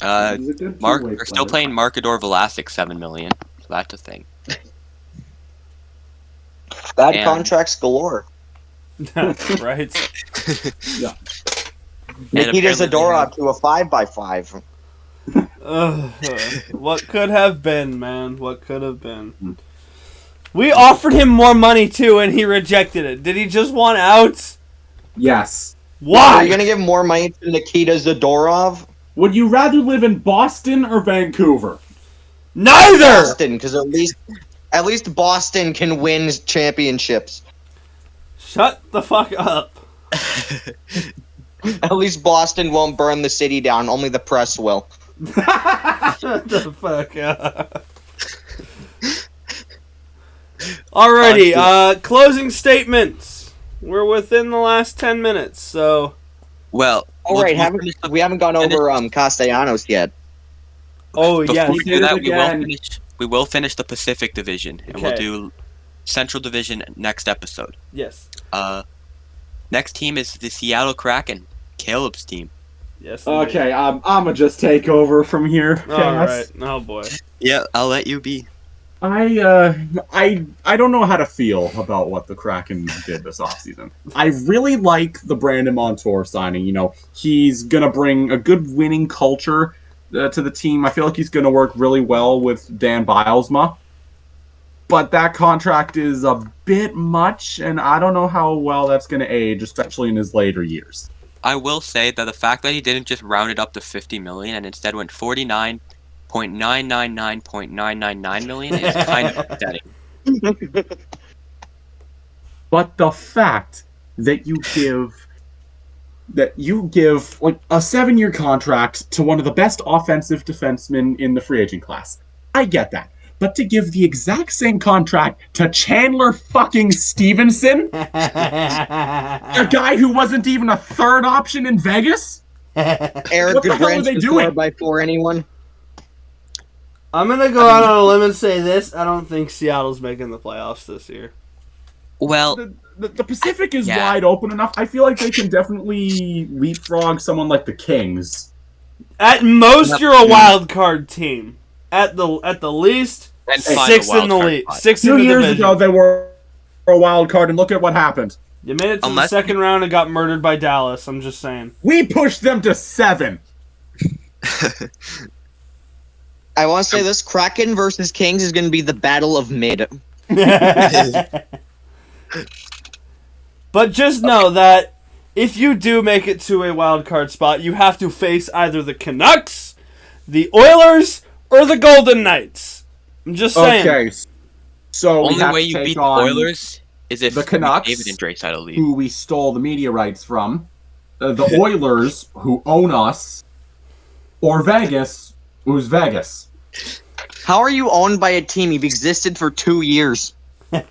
He's a good two-way They're still player. playing Markador Vlasic $7 million, so that's a thing. Bad And- contracts galore. Right. Yeah. Nikita apparently they Zadorov to a 5x5. What could have been, man? What could have been? We offered him more money too, and he rejected it. Did he just want out? Yes. Are Why? you gonna give more money to Nikita Zadorov? Would you rather live in Boston or Vancouver? Neither. Boston, because at least Boston can win championships. Shut the fuck up. At least Boston won't burn the city down. Only the press will. Shut the fuck up. Alrighty, closing statements. We're within the last 10 minutes, so... Well, All right, we haven't gone over Castellanos yet. Oh, before yes. we do that, again. we will finish the Pacific Division, and we'll Okay. do Central Division next episode. Yes. Next team is the Seattle Kraken, Caleb's team. Yes. Okay, I'ma just take over from here. Alright. Oh, boy. Yeah, I'll let you be. I don't know how to feel about what the Kraken did this offseason. I really like the Brandon Montour signing. You know, he's gonna bring a good winning culture to the team. I feel like he's gonna work really well with Dan Bilesma. But that contract is a bit much, and I don't know how well that's gonna age, especially in his later years. I will say that the fact that he didn't just round it up to 50 million and instead went 49.999.999 million is kind of upsetting. But the fact that you give that you give like a 7-year contract to one of the best offensive defensemen in the free agent class. I get that. But to give the exact same contract to Chandler fucking Stevenson, a guy who wasn't even a third option in Vegas? Eric What the hell are Goodbranch they to doing? 4x4 anyone? I'm gonna go out on a limb and say this. I don't think Seattle's making the playoffs this year. Well, The Pacific is Yeah. wide open enough. I feel like they can definitely leapfrog someone like the Kings. At most, you're a wild card team. At the least, And find sixth a wild in the card league, spot. sixth in 2 the years division. ago, they were a wild card, and look at what happened. You made it to Unless- the second round and got murdered by Dallas. I'm just saying. We pushed them to 7. I want to say this: Kraken versus Kings is going to be the battle of mid. But just know that if you do make it to a wild card spot, you have to face either the Canucks, the Oilers, or the Golden Knights. I'm just saying. Okay, so we only have way to you take beat the on Oilers is if the Canucks, David and Draisaitl leave. who we stole the media rights from, the Oilers, who own us, or Vegas, who's Vegas. How are you owned by a team you've existed for 2 years? We've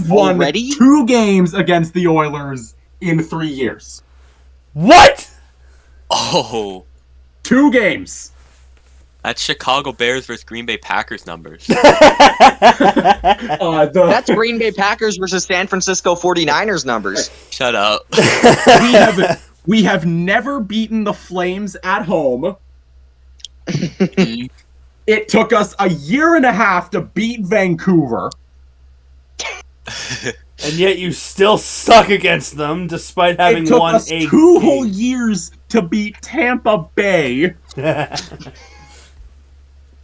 won Already? 2 games against the Oilers in 3 years. What? Oh, 2 games. that's Chicago Bears versus Green Bay Packers numbers. That's Green Bay Packers versus San Francisco 49ers numbers. Shut up. we have never beaten the Flames at home. It took us a year and a half to beat Vancouver. And yet you still suck against them, despite having It took won us a 2 game. whole years to beat Tampa Bay.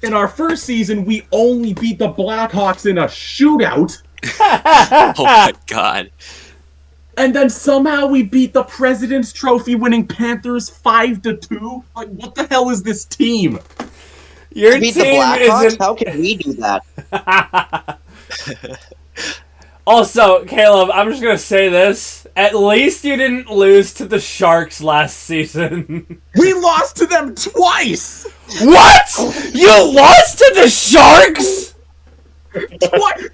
In our first season, we only beat the Blackhawks in a shootout. Oh my god. And then somehow we beat the President's Trophy winning Panthers 5-2. Like, what the hell is this team? Your Beat the team Blackhawks? isn't. How can we do that? Also, Caleb, I'm just gonna say this. At least you didn't lose to the Sharks last season. We lost to them twice! What? You lost to the Sharks?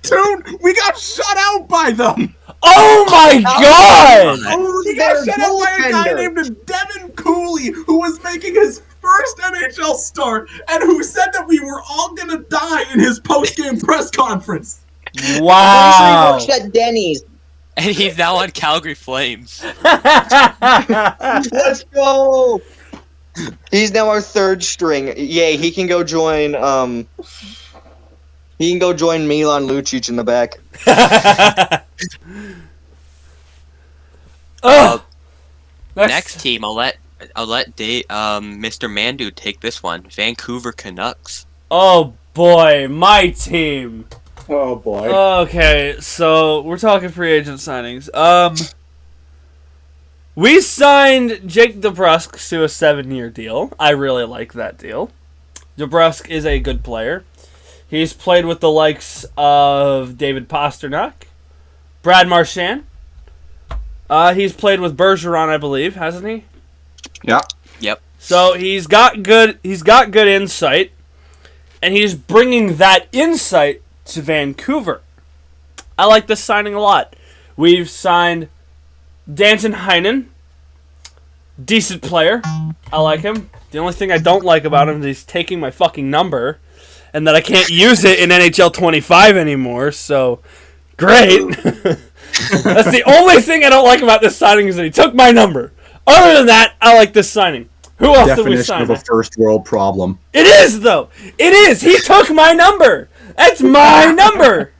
Dude, we got shut out by them! Oh my god! We got shut out by a guy named Devin Cooley, who was making his first NHL start, and who said that we were all gonna die in his post-game press conference. Wow. He works at Denny's. And he's now on Calgary Flames. Let's go! He's now our 3rd string. Yay, he can go join, he can go join Milan Lucic in the back. Next team, I'll let Mr. Mandu take this one. Vancouver Canucks. Oh boy, my team. Oh boy. Okay, so we're talking free agent signings. We signed Jake DeBrusk to a 7-year deal. I really like that deal. DeBrusk is a good player. He's played with the likes of David Pastrnak, Brad Marchand. He's played with Bergeron, I believe, hasn't he? Yeah. Yep. So he's got good insight, and he's bringing that insight to Vancouver. I like this signing a lot. We've signed Danton Heinen. Decent player. I like him. The only thing I don't like about him is he's taking my fucking number, and that I can't use it in NHL 25 anymore, so great. That's the only thing I don't like about this signing is that he took my number. Other than that, I like this signing. Who else did we Definition sign? of a first world problem. It is, though. It is. He took my number. That's my number.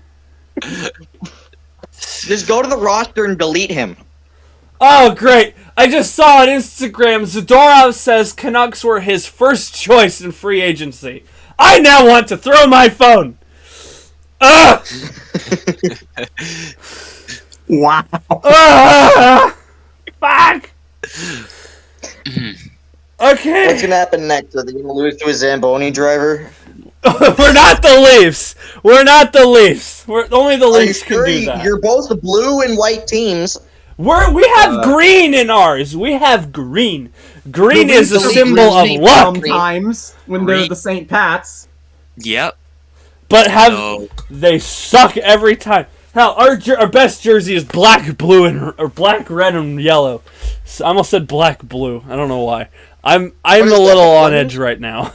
Just go to the roster and delete him. Oh, great. I just saw on Instagram, Zadorov says Canucks were his first choice in free agency. I now want to throw my phone. Ugh! Wow. Fuck! Okay. What's gonna happen next? Are they gonna lose to a Zamboni driver? We're not the Leafs. We're not the Leafs. Only the Are you Leafs can sure do that. You're both blue and white teams. We have green in ours. We have green. Green is a Delete symbol of green luck. Sometimes when they're the St. Pats. Yep. But So- they suck every time. Hell, our best jersey is black, blue, or black, red, and yellow. So I almost said black, blue. I don't know why. I'm is a that, little on orange? edge right now.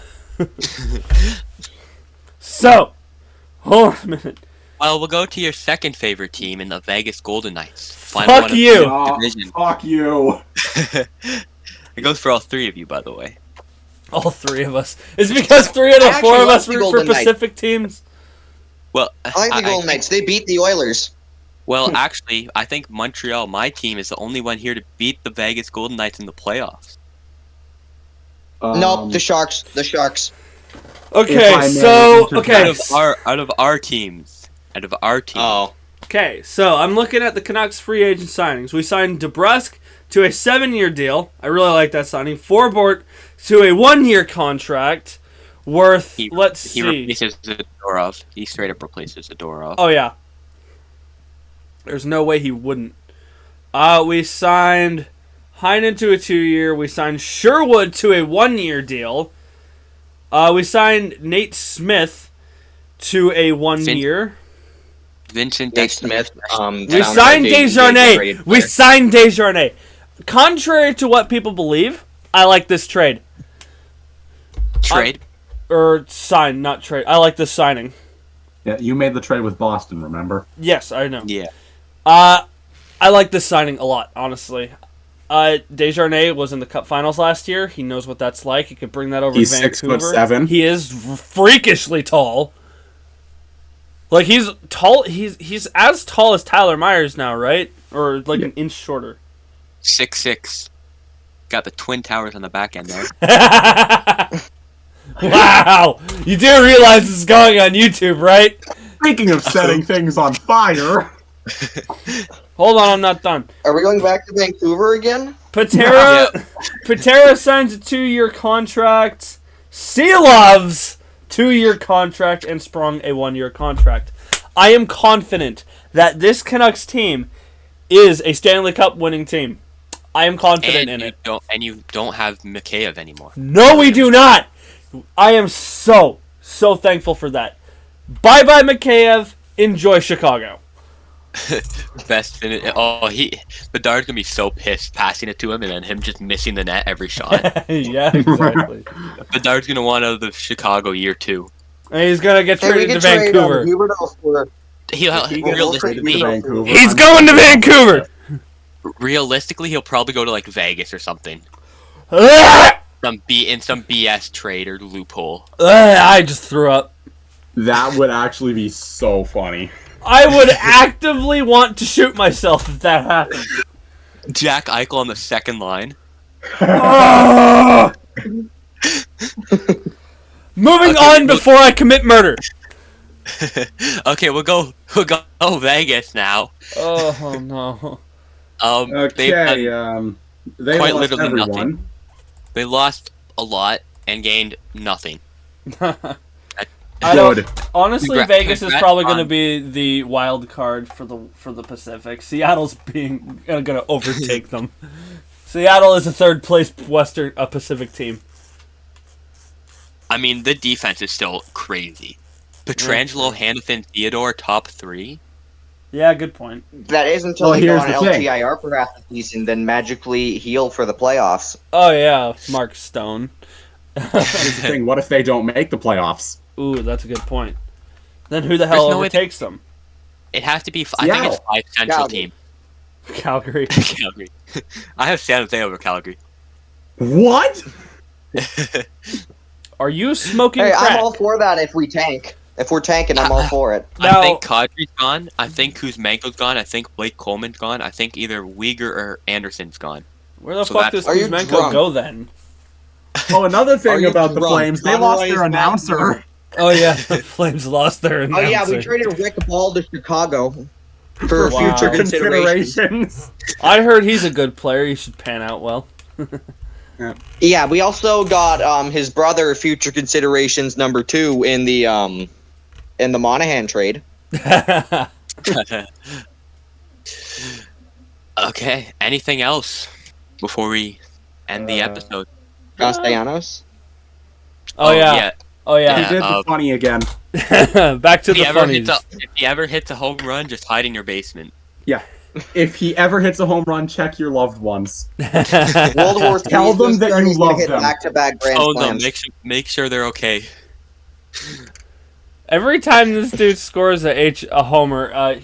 So, hold on a minute. Well, we'll go to your second favorite team in the Vegas Golden Knights. Fuck one of you. the Oh, division. fuck you. It goes for all three of you, by the way. All three of us. It's because 3 out of I 4 actually of like us the root for Golden Knights. Pacific teams. Well, I like the Golden Knights. They beat the Oilers. Well, actually, I think Montreal, my team, is the only one here to beat the Vegas Golden Knights in the playoffs. Nope, the Sharks. The Sharks. If I Okay, may so interject. Out of our teams. Oh. Okay, so I'm looking at the Canucks free agent signings. We signed DeBrusque to a 7-year deal. I really like that signing. Forbort to a 1-year contract worth, He see. replaces Zadorov. He straight up replaces Zadorov. Oh, yeah. There's no way he wouldn't. We signed Heinen to a 2-year. We signed Sherwood to a 1-year deal. We signed Nate Smith to a 1-year. Vincent Nate Smith. We signed Desjardins. We signed Desjardins. Contrary to what people believe, I like this trade. Trade. Or sign, not trade. I like this signing. Yeah, you made the trade with Boston, remember? Yes, I know. Yeah. I like this signing a lot, honestly. Desjardins was in the Cup Finals last year. He knows what that's like. He could bring that over He's to Vancouver. 6'7". He is freakishly tall. Like he's tall. He's as tall as Tyler Myers now, right? Or like an inch shorter. 6'6". Got the Twin Towers on the back end there. Wow! You do realize this is going on YouTube, right? Speaking of setting things on fire. Hold on, I'm not done. Are we going back to Vancouver again? Patera signs a 2-year contract. Seelov's 2-year contract, and Sprung a 1-year contract. I am confident that this Canucks team is a Stanley Cup winning team. I am confident in it. You don't have Mikheyev anymore. No, we do not. I am so thankful for that. Bye bye, Mikheyev. Enjoy Chicago. Best finish. Bedard's gonna be so pissed passing it to him and then him just missing the net every shot. Yeah, exactly. Bedard's gonna want out of the Chicago year 2. And he's gonna get traded to Vancouver. Realistically, Vancouver. He's going to Vancouver. realistically, he'll probably go to like Vegas or something. Some BS trade or loophole. I just threw up. That would actually be so funny. I would actively want to shoot myself if that happened. Jack Eichel on the second line. Moving on before I commit murder. Okay, we'll go Vegas now. Oh no. Okay, they quite lost literally everyone. nothing. They lost a lot and gained nothing. I don't. Good. Honestly, Congra- Vegas is congrats probably going to on- be the wild card for the Pacific. Seattle's going to overtake them. Seattle is a third place Pacific team. I mean, the defense is still crazy. Pietrangelo, Hanifin, Theodore, top 3. Yeah, good point. That is until Well, they go here's on the thing. LTIR for half the season, then magically heal for the playoffs. Oh yeah, Mark Stone. Here's the thing, what if they don't make the playoffs? Ooh, that's a good point. Then who the hell There's no way overtakes them? It has to be. I think it's 5 Central Calgary. team. Calgary. Calgary. I have San Jose over Calgary. What? Are you smoking Hey, crack? I'm all for that if we tank. If we're tanking, I'm all for it. Now- I think Kadri's gone. I think Kuzmenko's gone. I think Blake Coleman's gone. I think either Uyghur or Anderson's gone. Where the So fuck does that's- Are you Kuzmenko drunk? go then? Oh, another Are thing you about the drunk? Flames, they Conroy lost is their not announcer. drunk. Oh yeah, the Flames lost their Oh announcer. yeah, we traded Rick Ball to Chicago for Wow. future consideration. Considerations. I heard he's a good player. He should pan out well. Yeah, we also got his brother future considerations number 2 in the Monahan trade. Okay. Anything else before we end the episode? Castellanos? Oh yeah. Oh He yeah. did the funny again. Back to the funnies. If he ever hits a home run, just hide in your basement. Yeah. If he ever hits a home run, check your loved ones. World War III. Tell them that you he's gonna love hit them. back-to-back grand Phone them. slams. Make sure they're okay. Every time this dude scores a homer,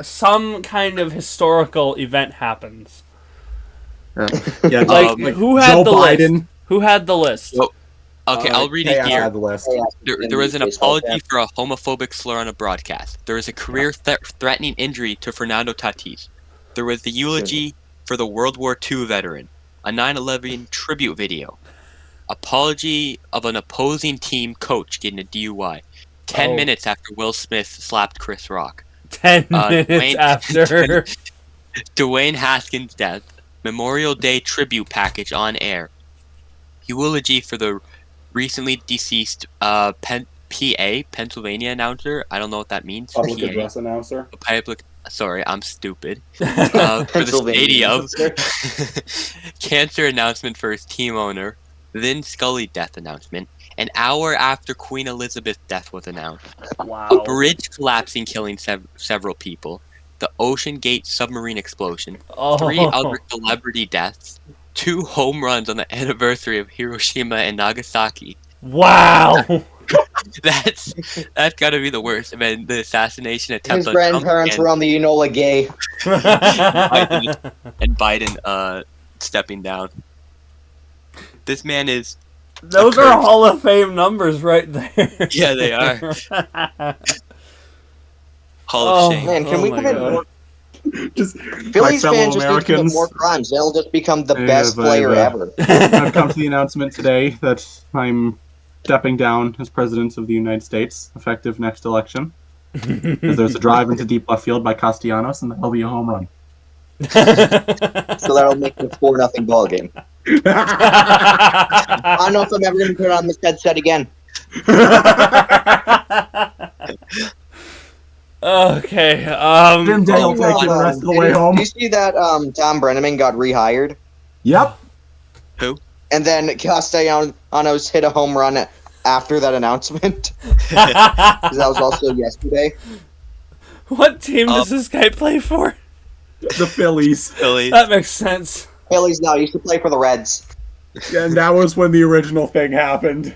some kind of historical event happens. Yeah, Like, who had Joe the Biden. list? Who had the list? Well, Okay, I'll read it Chaos here. had the list. There was an apology for a homophobic slur on a broadcast. There was a career-threatening injury to Fernando Tatis. There was the eulogy for the World War II veteran. A 9/11 tribute video. Apology of an opposing team coach getting a DUI. 10 minutes after Will Smith slapped Chris Rock. 10 minutes after. Dwayne Haskins' death. Memorial Day tribute package on air. Eulogy for the recently deceased Pennsylvania announcer. I don't know what that means. Public address announcer. Sorry, I'm stupid. For the stadium. Cancer announcement for his team owner. Vin Scully death announcement. An hour after Queen Elizabeth's death was announced. Wow. A bridge collapsing, killing several people. The Ocean Gate submarine explosion. 3 other celebrity deaths. 2 home runs on the anniversary of Hiroshima and Nagasaki. Wow. That's gotta be the worst. I mean, the assassination attempt. His grandparents were on the Enola Gay. Biden stepping down. This man is. Those are Hall of Fame numbers right there. Yeah, they are. Hall of Shame. Man, can we commit more? Just Phillies fans just need to commit more crimes. They'll just become the best player ever. I've come to the announcement today that I'm stepping down as president of the United States, effective next election. There's a drive into deep left field by Castellanos, and that'll be a home run. So that'll make it a 4-0 ball game. I don't know if I'm ever going to put on this headset again. Okay. Jim Day will take you the rest of the way home. Did you see that Tom Brenneman got rehired? Yep. Who? And then Castellanos hit a home run after that announcement. That was also yesterday. What team does this guy play for? The Phillies. That makes sense. Phillies, no, he used to play for the Reds. And that was when the original thing happened.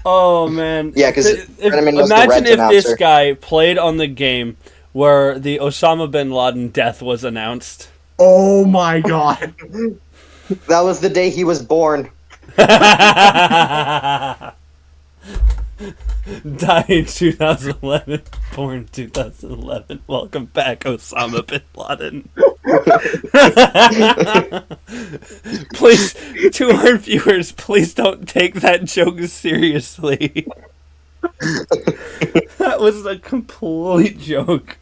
Oh, man. Yeah, because imagine if this guy played on the game where the Osama bin Laden death was announced. Oh, my God. That was the day he was born. Died in 2011, born 2011. Welcome back, Osama bin Laden. Please, to our viewers, please don't take that joke seriously. That was a complete joke.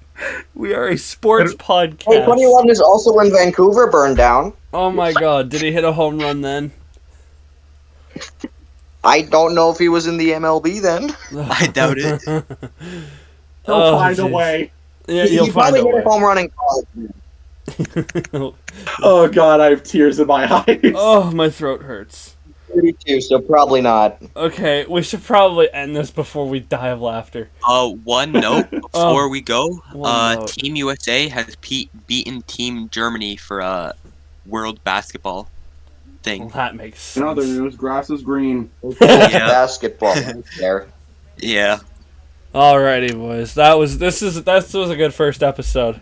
We are a sports podcast. Hey, 21 is also when Vancouver burned down. Oh my god, did he hit a home run then? I don't know if he was in the MLB then. I doubt it. He'll find a way. Yeah, he probably hit a home run in college. Oh god, I have tears in my eyes. Oh, my throat hurts. 32, so probably not. Okay, we should probably end this before we die of laughter. One note before we go. note. Team USA has beaten Team Germany for a World Basketball thing. Well, that makes sense. Another news, grass is green. Basketball there. Yeah. Alrighty, boys. That was a good first episode.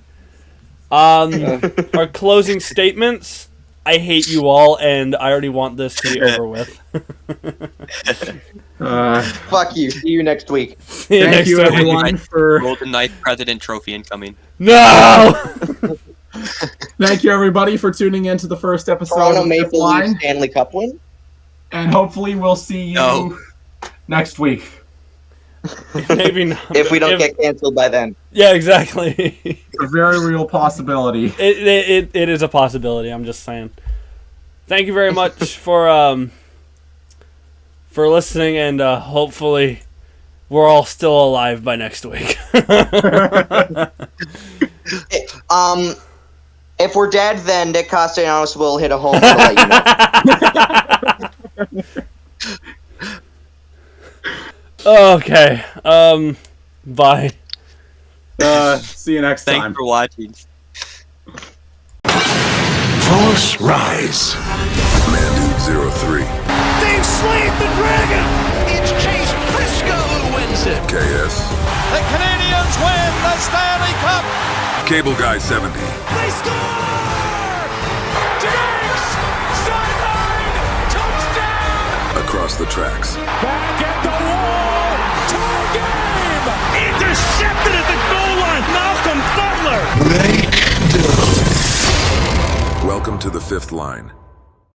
Our closing statements. I hate you all, and I already want this to be over with. Fuck you. See you next week. Thank you, everyone, for Golden Knight President Trophy incoming. No! Thank you, everybody, for tuning in to the first episode Toronto of Fifth Maple Line, Leafs Stanley Cup win. and hopefully we'll see you next week. Maybe not. If we don't get canceled by then. Yeah, exactly. It's a very real possibility. It is a possibility. I'm just saying. Thank you very much for listening, and hopefully we're all still alive by next week. If we're dead, then Nick Castellanos will hit a home to let you know. Okay. Bye. See you next Thanks time. for watching. Force rise. Mandude 03. They've slayed the dragon. It's Chase Briscoe who wins it. KS. The Canadians win the Stanley Cup. Cable Guy 70. They score! Diggs! Sideline! Touchdown! Across the Tracks. Back at the wall! Tie game! Intercepted at the goal line! Malcolm Butler! Blake Dillon. Welcome to the Fifth Line.